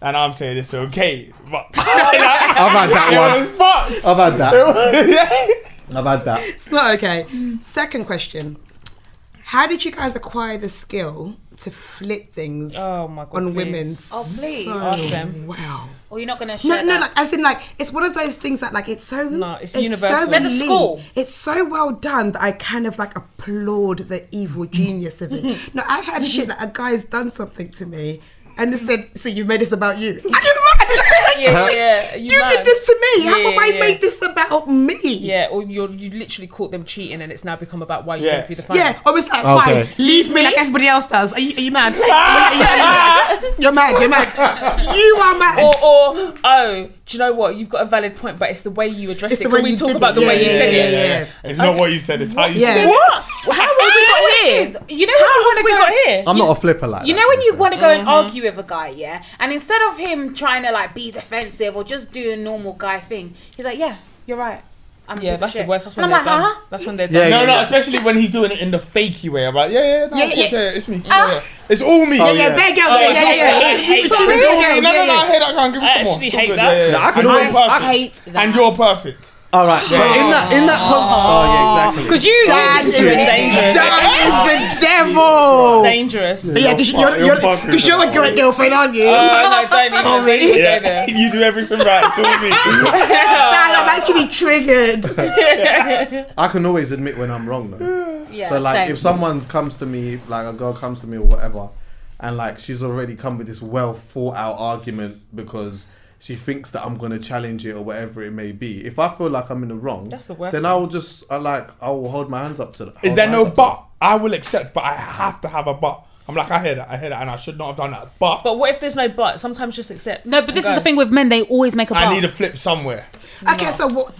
E: And I'm saying it's okay. But
A: I've had that.
B: It's not okay. Second question. How did you guys acquire the skill to flip things on women's?
D: Oh, please.
C: Ask them.
B: Wow.
D: Or you're not going to share that?
B: No, like, as in, like, it's one of those things that, like, it's so...
C: No, it's universal.
D: There's a school.
B: It's so well done that I kind of, like, applaud the evil genius of it. No, I've had shit that a guy's done something to me and they said, so you've made this about you. I get mad. You did this to me. How have I made this about me?
C: Yeah, or you literally caught them cheating and it's now become about why you went through the fun.
B: Yeah, or it's like, fine, leave me like everybody else does. Are you mad? You're mad. You are mad.
C: Or do you know what? You've got a valid point, but it's the way you address it. Can we talk about the way you said it?
E: It's not what you said, it's how you said it.
C: What? How have we got here?
D: You know how we got here?
A: I'm not a flipper like that.
D: You know when you want to go and argue with a guy, and instead of him trying to like be defensive or just do a normal guy thing, he's like, yeah, you're right.
C: That's the worst. That's when they're done. That's when they're done.
E: No, especially when he's doing it in the fakey way. I'm like, it's me. It's all me.
B: Bad girls.
E: No, I hate that. I can't give me some more.
C: I actually hate that.
E: I hate that. And you're perfect.
A: All right, but in that exactly.
C: Because that is dangerous.
B: That is the devil.
C: Dangerous.
B: Yeah, because you're a great girlfriend, aren't you?
C: Sorry.
E: Yeah, you do everything right. It's all me.
B: Dad, I'm actually triggered.
A: I can always admit when I'm wrong, though.
D: Yeah,
A: so, like,
D: same.
A: if someone comes to me, like a girl comes to me or whatever, and like she's already come with this well thought out argument because she thinks that I'm going to challenge it or whatever it may be. If I feel like I'm in the wrong,
C: that's the worst
A: then I will hold my hands up to that.
E: Is there no but? I will accept, but I have to have a but. I'm like, I hear that, and I should not have done that. But
C: what if there's no but? Sometimes just accept.
D: No, but this is the thing with men; they always make a but.
E: I need a flip somewhere.
B: Okay, so what?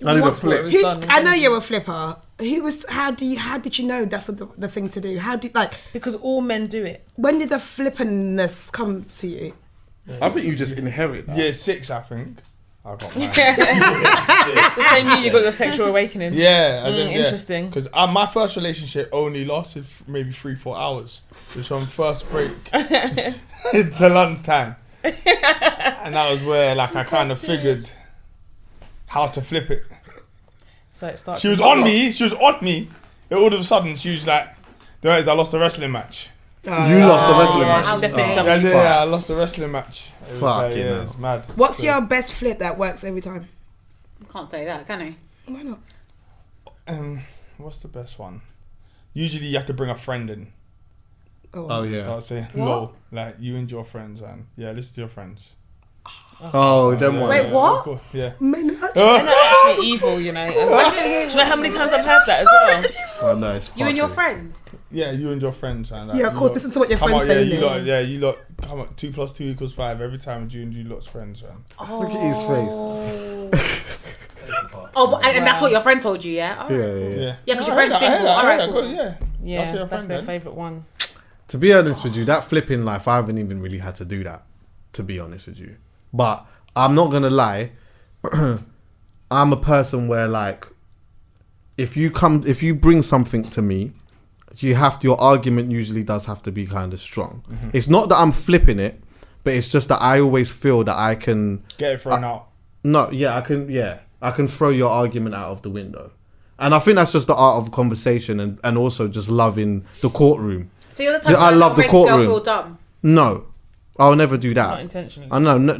A: I need a flip.
B: I know you're a flipper. How did you know that's the thing to do?
C: Because all men do it.
B: When did the flipperness come to you?
A: I think you just inherit that.
E: Year 6, I think. I got mine.
C: The same year you got your sexual awakening.
E: Yeah,
C: interesting.
E: Because my first relationship only lasted maybe 3-4 hours. It was from first break to lunchtime, and that was where like I kind of figured how to flip it.
C: So it starts.
E: She was on me. And all of a sudden, she was like, "I lost the wrestling match."
A: You lost the wrestling match.
E: Yeah, I lost the wrestling match.
A: It's
E: mad.
B: What's your best flip that works every time?
D: Can't say that, can I?
B: Why not?
E: What's the best one? Usually, you have to bring a friend in.
A: Oh yeah.
E: Start saying, "No, like you and your friends, and listen to your friends."
A: Them ones.
D: Wait, what?
E: Cool. Yeah.
B: Men
C: are actually evil, you know. Do you know how many times I've heard that as well?
A: Oh, no, it's
D: you and your friend.
E: Yeah, you and your friends, and
B: of course. Listen to what your friends say.
E: You lot come up. 2 + 2 = 5 every time. You and you lot's friends, man.
A: Look at his face.
D: And that's what your friend told you, yeah?
A: Right. Yeah.
D: Yeah, because your friend's single. All right, cool.
C: Yeah, that's their favourite one.
A: To be honest with you, that flipping life, I haven't even really had to do that. To be honest with you, but I'm not gonna lie. I'm a person where like, if you bring something to me, your argument usually does have to be kind of strong. Mm-hmm. It's not that I'm flipping it, but it's just that I always feel that I can
E: get it thrown out.
A: No, I can throw your argument out of the window, and I think that's just the art of conversation and also just loving the courtroom.
D: So you're the type
A: I love the courtroom.
D: Feel dumb.
A: No. I'll never do that.
C: Not intentionally.
A: No. Not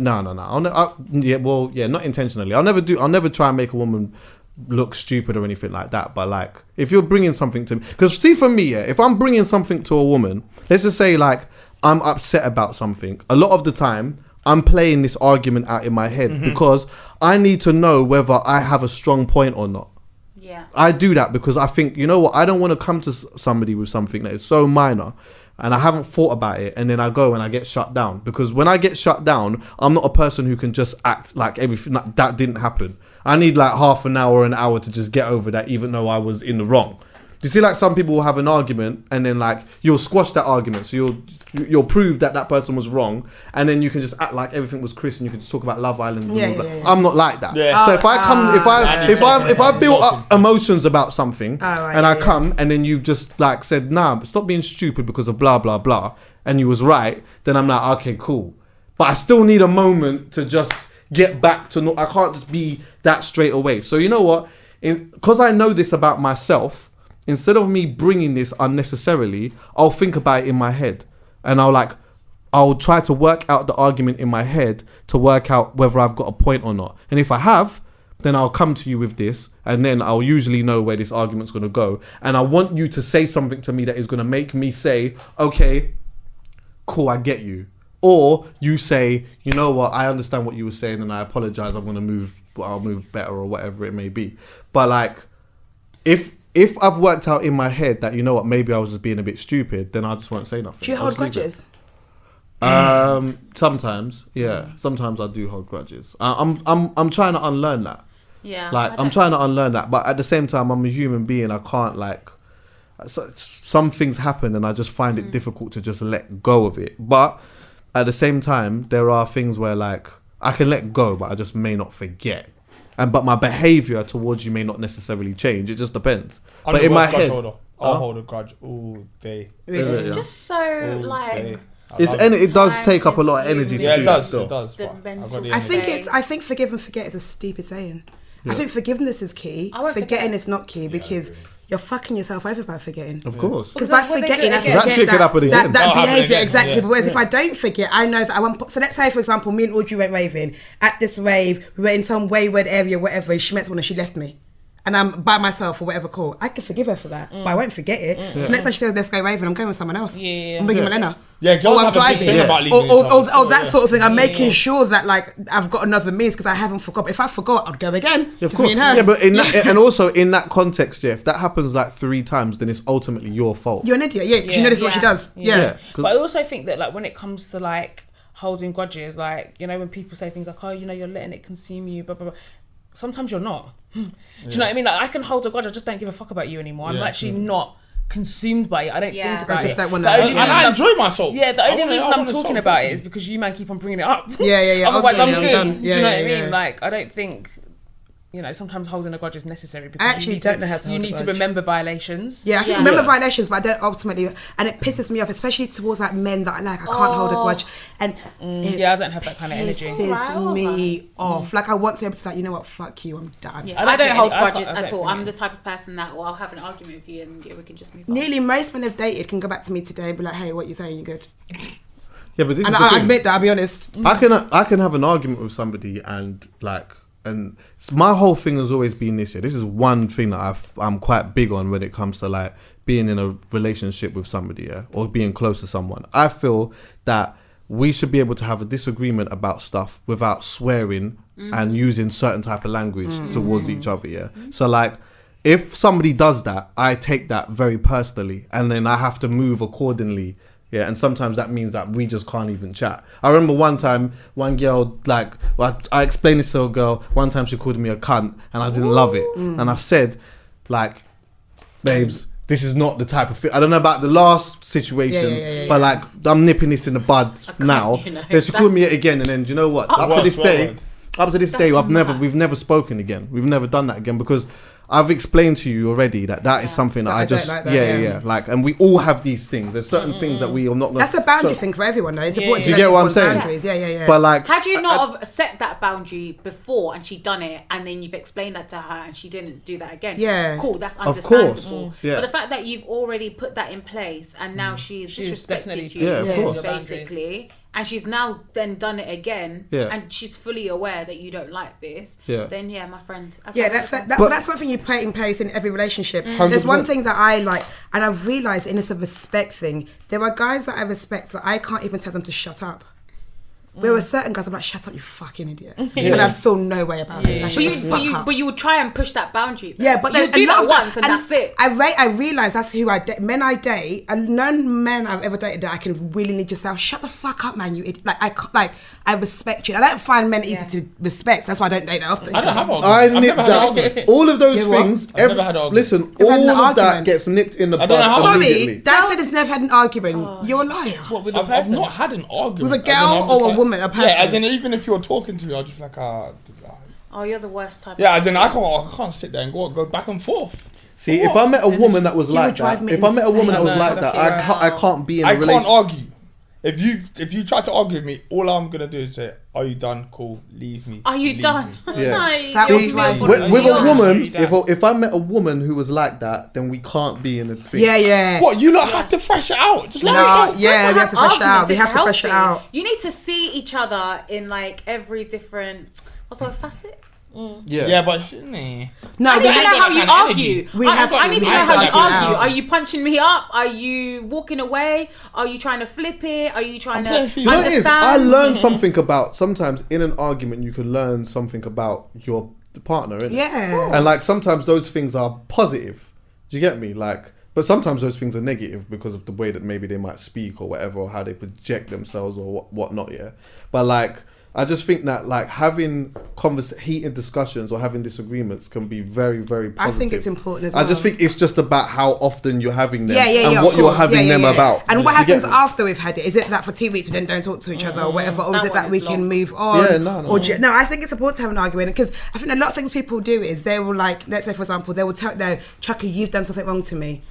A: intentionally. I'll never try and make a woman look stupid or anything like that. But like, if you're bringing something to me, because see, for me, if I'm bringing something to a woman, let's just say like I'm upset about something. A lot of the time, I'm playing this argument out in my head because I need to know whether I have a strong point or not.
D: Yeah.
A: I do that because I think, you know what, I don't want to come to somebody with something that is so minor and I haven't thought about it, and then I go and I get shut down. Because when I get shut down, I'm not a person who can just act like everything that didn't happen. I need like half an hour, an hour to just get over that, even though I was in the wrong. You see, like some people will have an argument and then like you'll squash that argument, so you'll prove that person was wrong, and then you can just act like everything was Chris, and you can just talk about Love Island. Yeah. I'm not like that. Yeah. So if I build up emotions about something I come and then you've just like said, nah, stop being stupid because of blah blah blah, and you was right, then I'm like, okay, cool. But I still need a moment to just get back to I can't just be that straight away. So you know what? Because I know this about myself. Instead of me bringing this unnecessarily, I'll think about it in my head. And I'll try to work out the argument in my head to work out whether I've got a point or not. And if I have, then I'll come to you with this. And then I'll usually know where this argument's going to go. And I want you to say something to me that is going to make me say, okay, cool, I get you. Or you say, you know what, I understand what you were saying and I apologize. I'll move better or whatever it may be. But like, if I've worked out in my head that, you know what, maybe I was just being a bit stupid, then I just won't say nothing.
B: Do you hold grudges?
A: Sometimes, yeah. Sometimes I do hold grudges. I'm trying to unlearn that.
D: Yeah.
A: Like I'm trying to unlearn that, but at the same time, I'm a human being. I can't like. Some things happen, and I just find it difficult to just let go of it. But at the same time, there are things where like I can let go, but I just may not forget. But my behaviour towards you may not necessarily change. It just depends. But in my head,
E: I'll hold a grudge all day.
D: It's just so like.
A: It does take up a lot of energy.
E: Yeah, it does.
B: I think forgive and forget is a stupid saying. Yeah. I think forgiveness is key. Forgetting is not key because you're fucking yourself over by forgetting.
A: Of course.
B: Because by forgetting, I forget that behaviour exactly.
A: Yeah.
B: But whereas if I don't forget, I know that I won't. So let's say, for example, me and Audrey went raving. At this rave, we were in some wayward area, whatever. She met someone and she left me. and I'm by myself or whatever, cool, I can forgive her for that, but I won't forget it. So next time she says, let's go raving, I'm going with someone else. I'm bringing Milena.
E: Or I'm driving.
B: Or that sort of thing. I'm making sure that, like, I've got another means because I haven't forgot. If I forgot, I'd go again.
A: Yeah, of course. Yeah, but and also in that context, if that happens like 3 times, then it's ultimately your fault.
B: You're an idiot, because you know this is what she does.
C: But I also think that, like, when it comes to, like, holding grudges, like, you know, when people say things like, oh, you know, you're letting it consume you, blah, blah, blah. Sometimes you're not. Do you know what I mean? Like, I can hold a grudge, I just don't give a fuck about you anymore. I'm actually not consumed by it. I don't think about it.
B: And
E: I enjoy myself.
C: Yeah, the only reason I'm talking about it is because you man keep on bringing it up.
B: Otherwise,
C: I'm good. Do you know what I mean? Like, I don't think, you know, sometimes holding a grudge is necessary because
B: I actually don't know how to hold a grudge.
C: You need to remember violations.
B: Yeah, I think remember violations, but I don't ultimately, and it pisses me off, especially towards like men that I like. I can't hold a grudge, and
C: I don't have that kind of energy.
B: It pisses me off. Like, I want to be able to, like, you know what, fuck you, I'm done.
D: Yeah, I don't hold grudges at all. I'm the type of person that, well, I'll have an argument with you and we can just move on.
B: Nearly most men I've dated can go back to me today and be like, hey, what you saying? You good?
A: Yeah, but this
B: and
A: is the thing.
B: I admit that. I'll be honest.
A: I can have an argument with somebody and like. And my whole thing has always been this year. This is one thing that I'm quite big on when it comes to like being in a relationship with somebody, or being close to someone. I feel that we should be able to have a disagreement about stuff without swearing and using certain type of language towards each other. So like, if somebody does that, I take that very personally, and then I have to move accordingly. Yeah, and sometimes that means that we just can't even chat. I remember one time, one girl, like, I explained this to a girl, one time she called me a cunt, and I didn't love it. And I said, like, babes, this is not the type of thing. I don't know about the last situations, but like, I'm nipping this in the bud now. Then she called me it again, and then, do you know what? Up to this day, we've never spoken again. We've never done that again, because I've explained to you already that is something that I just like that, like, and we all have these things. There's certain things that we are not.
B: That's a boundary thing for everyone, though. It's important.
A: Do you get what I'm saying?
B: Yeah.
A: But like,
D: had you not have set that boundary before and she done it, and then you've explained that to her and she didn't do that again? Cool, that's understandable. But the fact that you've already put that in place and now she's disrespected you, basically. And she's now then done it again, and she's fully aware that you don't like this. Then my friend.
B: That's something you put in place in every relationship. 100%. There's one thing that I like, and I've realised, and it's a respect thing. There are guys that I respect that I can't even tell them to shut up. There were certain guys I'm like, shut up, you fucking idiot. And I feel no way about it.
D: But you would try and push that boundary.
B: Yeah, but
D: you do that once and that's it.
B: I realise that's who I date. Men I date, and none men I've ever dated that I can willingly just say, oh, shut the fuck up, man. You idiot. I respect you. I don't find men easy to respect. That's why I don't date that often.
E: I don't have
A: I nip that. All of those things. Listen, all of that gets nipped in the bud.
B: Sorry, Dad said he's never had an argument. You're a liar.
E: I've not had an argument
B: with a girl or a woman. A person.
E: Yeah, as in, even if you're talking to me, I'll just be like,
D: oh, you're the worst type.
E: Yeah, as in, I can't sit there and go back and forth.
A: See, if I met a woman that was like that, I can't be in a relationship.
E: I can't argue. If you try to argue with me, all I'm gonna do is say, "Are you done? Cool, leave me."
D: Are you done?
A: Yeah. See, with a woman, if I met a woman who was like that, then we can't be in a thing.
B: Yeah.
E: What, you lot have to fresh it out? Just let it.
B: We have to fresh it out. We have to fresh it out.
D: You need to see each other in like every different facet.
E: Yeah, but shouldn't he?
D: No, I need to know how you argue. I need to know how you argue. Are you punching me up? Are you walking away? Are you trying to flip it? Are you trying to understand?
A: You know what it is? I learned something about, sometimes in an argument you can learn something about your partner, innit?
B: Yeah.
A: And like sometimes those things are positive. Do you get me? Like, but sometimes those things are negative because of the way that maybe they might speak or whatever, or how they project themselves or whatnot. Yeah. But like, I just think that like having heated discussions or having disagreements can be very, very positive.
B: I think it's important as well.
A: I just think it's just about how often you're having them and what you're having them about.
B: And what happens after we've had it? Is it that for 2 weeks we then don't talk to each other or whatever? Or is it that we can move on? No, I think it's important to have an argument, because I think a lot of things people do is they will, like, let's say for example, they will tell, no, Chucky, you've done something wrong to me.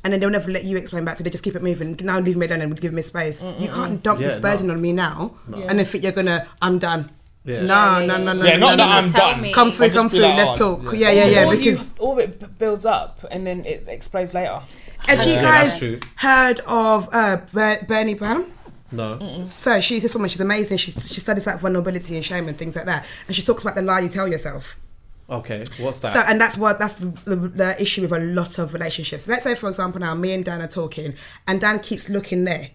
B: And then they'll never let you explain back, so they just keep it moving. Now leave me alone and give me space. You can't dump this burden on me now and then think you're gonna, I'm done. No.
E: Yeah, not that I'm done.
B: Come through, let's talk. Because
C: all of it builds up and then it explodes later.
B: Have you guys heard of Bernie Brown?
A: No.
B: So she's this woman, she's amazing. She studies like vulnerability and shame and things like that. And she talks about the lie you tell yourself.
A: Okay, what's that?
B: So, and that's the issue with a lot of relationships. So let's say, for example, now me and Dan are talking, and Dan keeps looking there.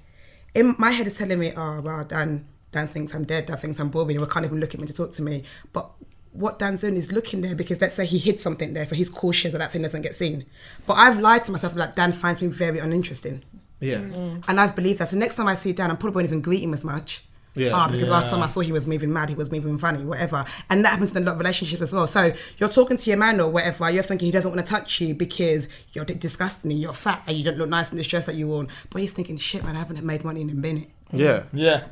B: In my head is telling me, oh, well, Dan thinks I'm dead. Dan thinks I'm boring. He can't even look at me to talk to me. But what Dan's doing is looking there because let's say he hid something there, so he's cautious that thing doesn't get seen. But I've lied to myself that Dan finds me very uninteresting.
A: Yeah.
B: And I've believed that. So next time I see Dan, I probably won't even greet him as much.
A: Yeah.
B: Because last time I saw he was moving mad, he was moving funny, whatever. And that happens in a lot of relationships as well. So you're talking to your man or whatever, you're thinking he doesn't want to touch you because you're disgusting and you're fat and you don't look nice in this dress that you wore. But he's thinking, shit, man, I haven't made money in a minute.
A: Yeah.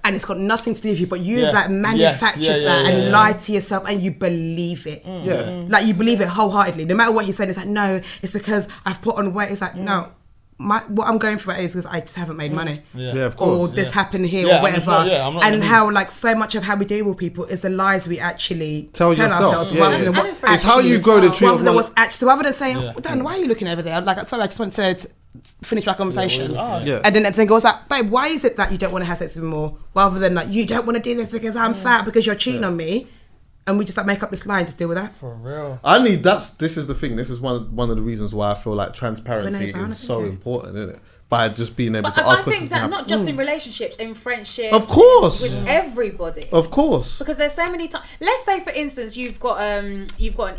B: And it's got nothing to do with you, but you've like manufactured that and lied to yourself and you believe it. Like you believe it wholeheartedly. No matter what he's saying, it's like, no, it's because I've put on weight. It's like, no. What I'm going for is because I just haven't made money.
A: Of course.
B: Or this happened here or whatever. And how like so much of how we deal with people is the lies we actually tell ourselves rather than what's actually.
A: It's how you grow the tree.
B: Rather than what's actually. So rather than saying, Dan, why are you looking over there? Like, sorry, I just want to finish my conversation. And then the thing goes like, babe, why is it that you don't want to have sex with me more? Rather than like, you don't want to do this because I'm fat, because you're cheating on me. And we just like make up this lie and just deal with that.
E: For real.
A: This is the thing. This is one of the reasons why I feel like transparency is so important, isn't it? By just being able to ask questions.
D: I think that not just in relationships, in friendships.
A: Of course.
D: With everybody.
A: Of course.
D: Because there's so many times. Let's say, for instance, you've got an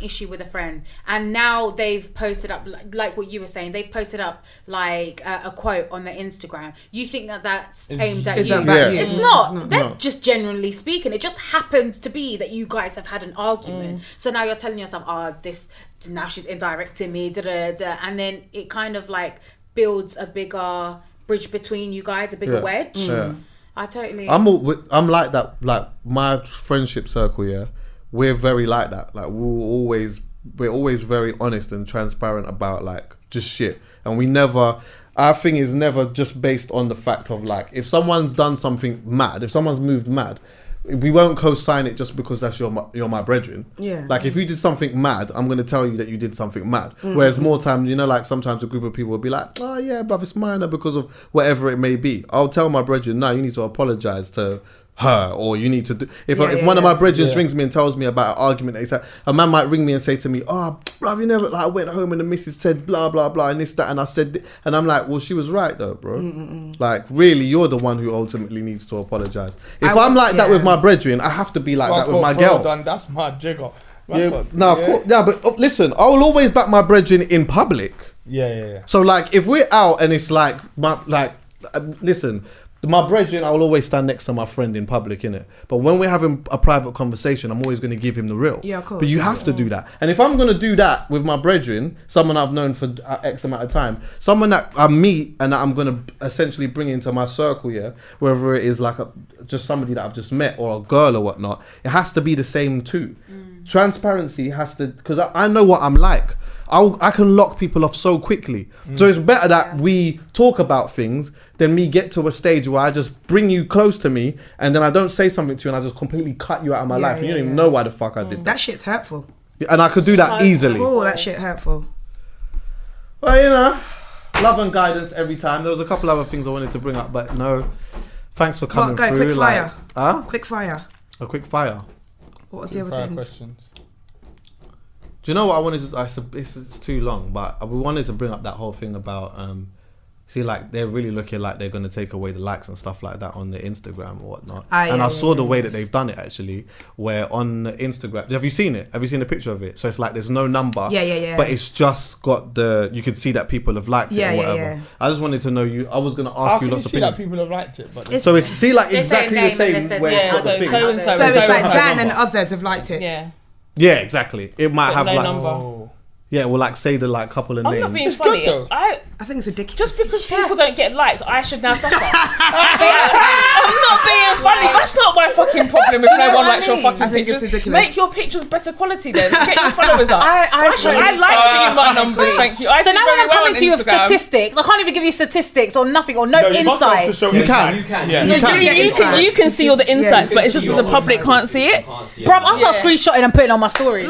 D: issue with a friend, and now they've posted up, like what you were saying, they've posted up like a quote on their Instagram. You think that's aimed at you. It's not. They're just generally speaking. It just happens to be that you guys have had an argument. So now you're telling yourself, now she's indirecting me, and then it kind of like builds a bigger bridge between you guys, a bigger wedge. I totally.
A: I'm like that. Like my friendship circle, we're very like that. Like we're always very honest and transparent about like just shit, and we never. Our thing is never just based on the fact of like if someone's done something mad, if someone's moved mad. We won't co-sign it just because that's you're my brethren. Like if you did something mad, I'm gonna tell you that you did something mad. Whereas more time, like sometimes a group of people will be like, oh yeah, bruv, it's minor because of whatever it may be. I'll tell my brethren, no, you need to apologize to her, or you need to do. If one of my brethren rings me and tells me about an argument, they say a man might ring me and say to me, oh, bruv, you never like I went home and the missus said blah blah blah and this that and I said and I'm like, well, she was right though, bro. Like really, you're the one who ultimately needs to apologize. If I'm like that with my brethren, I have to be like that with my girl.
E: That's my jigger.
A: Of course, but listen, I will always back my brethren in public. So like if we're out and it's like listen. My brethren, I will always stand next to my friend in public, innit? But when we're having a private conversation, I'm always going to give him the real.
B: Yeah, of course.
A: But you have to do that. And if I'm going to do that with my brethren, someone I've known for X amount of time, someone that I meet and that I'm going to essentially bring into my circle, whether it is like just somebody that I've just met or a girl or whatnot, it has to be the same too. Transparency has to, because I know what I'm like. I can lock people off so quickly. So it's better that we talk about things than me get to a stage where I just bring you close to me and then I don't say something to you and I just completely cut you out of my life. And you don't even know why the fuck I did that.
B: That shit's hurtful.
A: And I could do that easily.
B: Oh, that shit hurtful.
A: Well, love and guidance every time. There was a couple other things I wanted to bring up, but no. Thanks for coming through.
B: Quick fire.
A: Quick fire. A quick fire.
B: What was the other things?
E: Questions.
A: Do you know what I wanted to... It's too long, but we wanted to bring up that whole thing about... like, they're really looking like they're going to take away the likes and stuff like that on their Instagram or whatnot. I saw the way that they've done it, actually, where on Instagram... Have you seen it? Have you seen a picture of it? So it's like there's no number, but it's just got the... You can see that people have liked it or whatever. I just wanted to know you... I was going to ask you lots of opinions.
E: That people have liked it, but...
A: So it's... See, like, exactly the same where it's got the thing.
B: So it's like Dan and others have liked it.
A: Yeah, exactly. It might have
C: no
A: like...
C: number.
A: Yeah, well, like say the like couple of names.
C: I'm not being funny.
B: I think it's ridiculous.
C: Just because people don't get likes, I should now suffer. I'm not being funny. That's not my fucking problem if no one likes your fucking pictures. Make your pictures better quality then. Get your followers up. I like seeing my numbers, thank you.
D: So now when I'm coming to you with statistics, I can't even give you statistics or nothing or no insights.
A: You can.
C: You can see all the insights, but it's just that the public can't see it.
D: Bruv, I'll start screenshotting and putting on my story.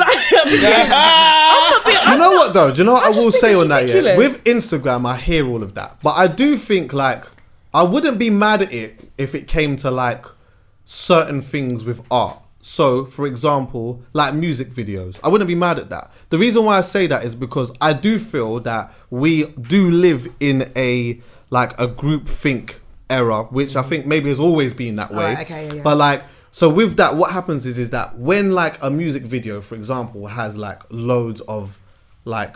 A: Do you know what though? Do you know what I will say on that? Yeah, with Instagram, I hear all of that, but I do think like I wouldn't be mad at it if it came to like certain things with art. so, for example, like music videos, I wouldn't be mad at that. The reason why I say that is because I do feel that we do live in a group think era, which I think maybe has always been that way.
B: Okay, yeah.
A: But like, so with that, what happens is that when like a music video, for example, has like loads of like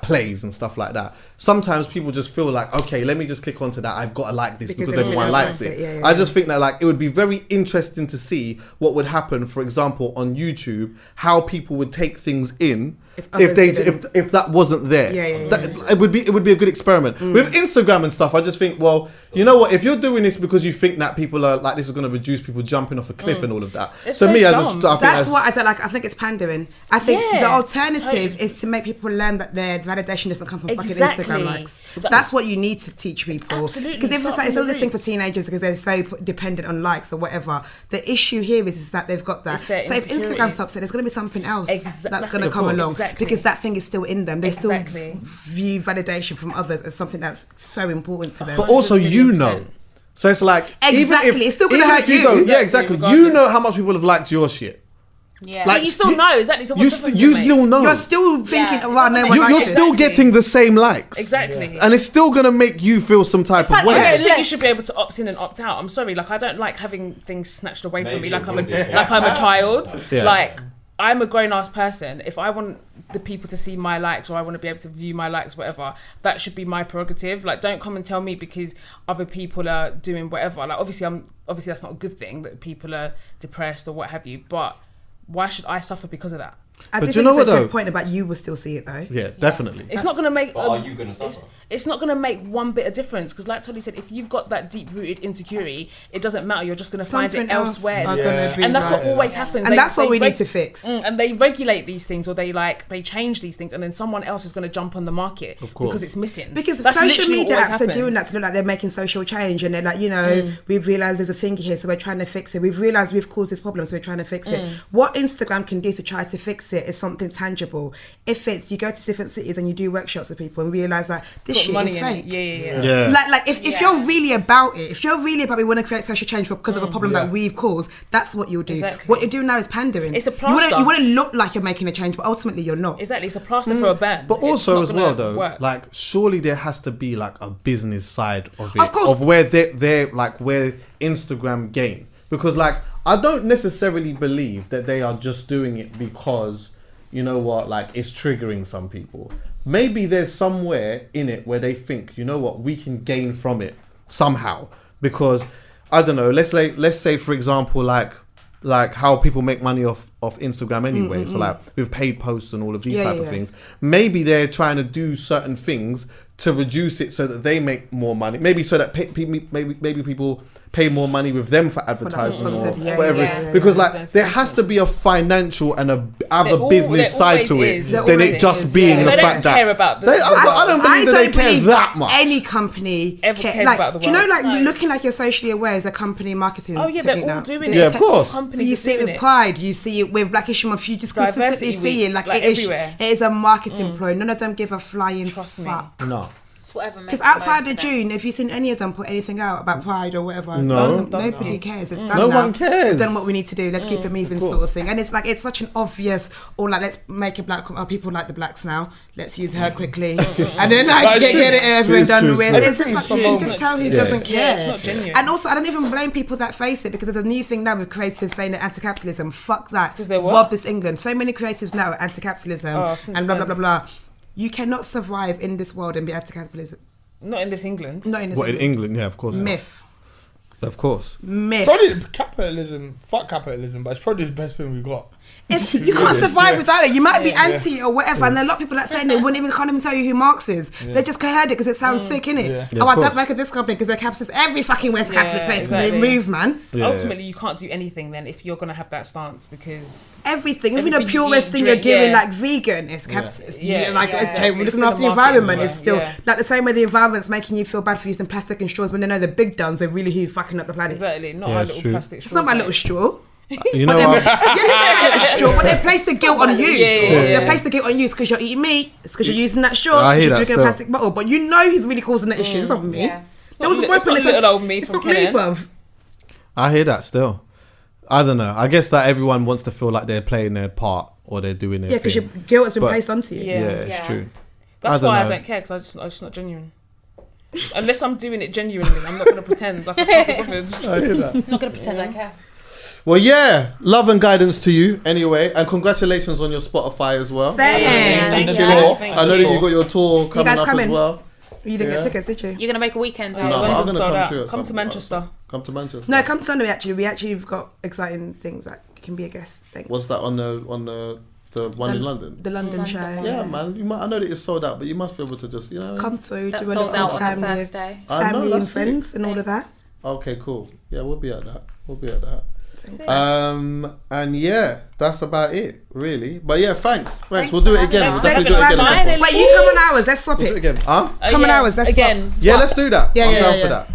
A: plays and stuff like that, sometimes people just feel like, okay, let me just click onto that, I've got to like this because everyone likes it.
B: Yeah.
A: I just think that like it would be very interesting to see what would happen, for example, on YouTube, how people would take things in if that wasn't there. It would be a good experiment. With Instagram and stuff, I just think, well, you know what, if you're doing this because you think that people are like, this is going to reduce people jumping off a cliff and all of that,
C: it's so
A: me,
C: dumb.
B: That's what I don't like. I think it's pandering. I think the alternative is to make people learn that their validation doesn't come from fucking Instagram likes. That's what you need to teach people.
C: Absolutely.
B: Because if it's all this thing for teenagers because they're so dependent on likes or whatever, the issue here is that they've got that. So if Instagram stops it, there's going to be something else that's going to come along because that thing is still in them. They still view validation from others as something that's so important to them.
A: But also, you know. So it's like,
B: it's still going to hurt you.
A: Yeah, exactly. You know how much people have liked your shit.
C: Yeah. Like, so you still know, exactly. So what
A: you still know.
B: You're still thinking, you're
A: still getting the same likes.
C: Exactly.
A: And it's still going to make you feel some type of way.
C: I just think you should be able to opt in and opt out. I'm sorry, like, I don't like having things snatched away from me like I'm a child. Yeah. Like, I'm a grown-ass person. If I want the people to see my likes or I want to be able to view my likes, whatever, that should be my prerogative. Like, don't come and tell me because other people are doing whatever. Like, obviously that's not a good thing that people are depressed or what have you, but why should I suffer because of that?
B: I think it's a good point about you will still see it though.
A: Yeah, definitely.
C: It's not going to make...
F: But are you going to suffer?
C: It's not going to make one bit of difference because like Tolly said, if you've got that deep-rooted insecurity, it doesn't matter. You're just going to find it elsewhere. And that's what always happens.
B: And that's what we need to fix.
C: And they regulate these things or they change these things and then someone else is going to jump on the market because it's missing.
B: Because social media apps are doing that to look like they're making social change and they're like, we've realised there's a thing here so we're trying to fix it. We've realised we've caused this problem so we're trying to fix it. What Instagram can do to try to fix it is something tangible. If it's you go to different cities and you do workshops with people and realise that this shit is fake.
C: Yeah.
B: Like if you're really about it, if you're really about we want to create social change because of a problem that we've caused, that's what you'll do.
C: Exactly.
B: What you're doing now is pandering.
C: It's a plaster.
B: You want to look like you're making a change, but ultimately you're not.
C: Exactly, it's a plaster for a burn.
A: But also as well though, like surely there has to be like a business side of it, of where they're like where Instagram gain, because like I don't necessarily believe that they are just doing it because you know what, like it's triggering some people. Maybe there's somewhere in it where they think, you know what, we can gain from it somehow. Because I don't know, let's say for example, like how people make money off Instagram anyway. So like with paid posts and all of these type of things. Maybe they're trying to do certain things to reduce it so that they make more money. Maybe so that maybe people pay more money with them for advertising or whatever. Because like there has to be a financial and a business side to it than it just being the fact that
C: care about
A: I don't believe that they care that much.
B: Any company
C: ever cares about the world.
B: Do you know, like looking like you're socially aware is a company marketing technique
C: they're all
B: now.
C: doing it.
A: Yeah, of course.
B: You see it with Pride, you see it with Black History Month, you just consistently see it like
C: everywhere.
B: It is a marketing ploy. None of them give a flying fuck.
A: No.
B: Because outside of June, have you seen any of them put anything out about Pride or whatever?
A: No.
B: Nobody cares. It's done
A: now.
B: No
A: one cares.
B: We've done what we need to do. Let's keep it moving, sort of thing. And it's like it's such an obvious, or like let's make a black. People like the blacks now. Let's use her quickly, and then like get it over and done with. It's just like, you can just tell who doesn't care.
C: It's not genuine.
B: And also, I don't even blame people that face it because there's a new thing now with creatives saying that anti-capitalism. Fuck that.
C: Because they're what?
B: Rob this England. So many creatives now are anti-capitalism and blah blah blah blah. You cannot survive in this world and be anti-capitalism.
C: Not in this England.
B: Not in this
A: England. In England, yeah, of course.
B: Myth.
A: Of course.
B: Myth.
E: Probably capitalism. Fuck capitalism, but it's probably the best thing we got.
B: You can't survive without it. You might be anti or whatever, and there are a lot of people that saying they can't even tell you who Marx is. They just heard it because it sounds sick, innit? I don't work at this company because they're capitalist. Every fucking West capitalist place. Exactly. Move, man.
C: Ultimately, you can't do anything then if you're gonna have that stance because
B: everything, even the purest thing you're doing, like vegan, is capitalist. We're looking after the environment. It's still like the same way the environment's making you feel bad for using plastic and straws when they know the big duns are really who's fucking up the planet.
C: Exactly, not our little plastic straws.
B: It's not my little straw.
A: You know what?
B: But they place the guilt on you. They place the guilt on you because you're eating meat. It's because you're using that straw.
A: I hear that.
B: You're drinking a plastic bottle, but you know who's really causing the issue. It's not me.
C: There was a little old me from Kenya.
B: Bruv.
A: I hear that still. I don't know. I guess that everyone wants to feel like they're playing their part or they're doing their thing.
B: Yeah, because your guilt has been placed onto you.
A: Yeah, it's true.
C: That's why I don't care, because I'm just not genuine. Unless I'm doing it genuinely, I'm not going to pretend like I can't be bothered.
A: I hear that.
D: I'm not going to pretend I care.
A: Well, yeah, love and guidance to you anyway, and congratulations on your Spotify as well.
B: Thank you.
A: I know that you got your tour coming up as well.
B: You didn't get tickets, did you?
D: You're going to make a weekend.
A: No, I'm going to come to
C: Come to Manchester.
A: Come to Manchester.
B: No, come to London. We actually have got exciting things that you can be a guest. Thanks.
A: What's that on the one in London?
B: The London show.
A: Yeah, man. I know that it's sold out, but you must be able to just,
B: come through.
D: That's
B: do a
D: sold
B: little
D: out on the first day.
B: Family and friends and all of that.
A: Okay, cool. Yeah, we'll be at that. And yeah, that's about it, really. But yeah, thanks. We'll do it again. We'll definitely do it again.
B: Wait, you come on ours. Let's swap it.
A: Again. Huh?
B: Come on ours. Let's
C: again.
B: Swap.
A: Yeah, let's do that.
B: Yeah,
A: I'm down for that.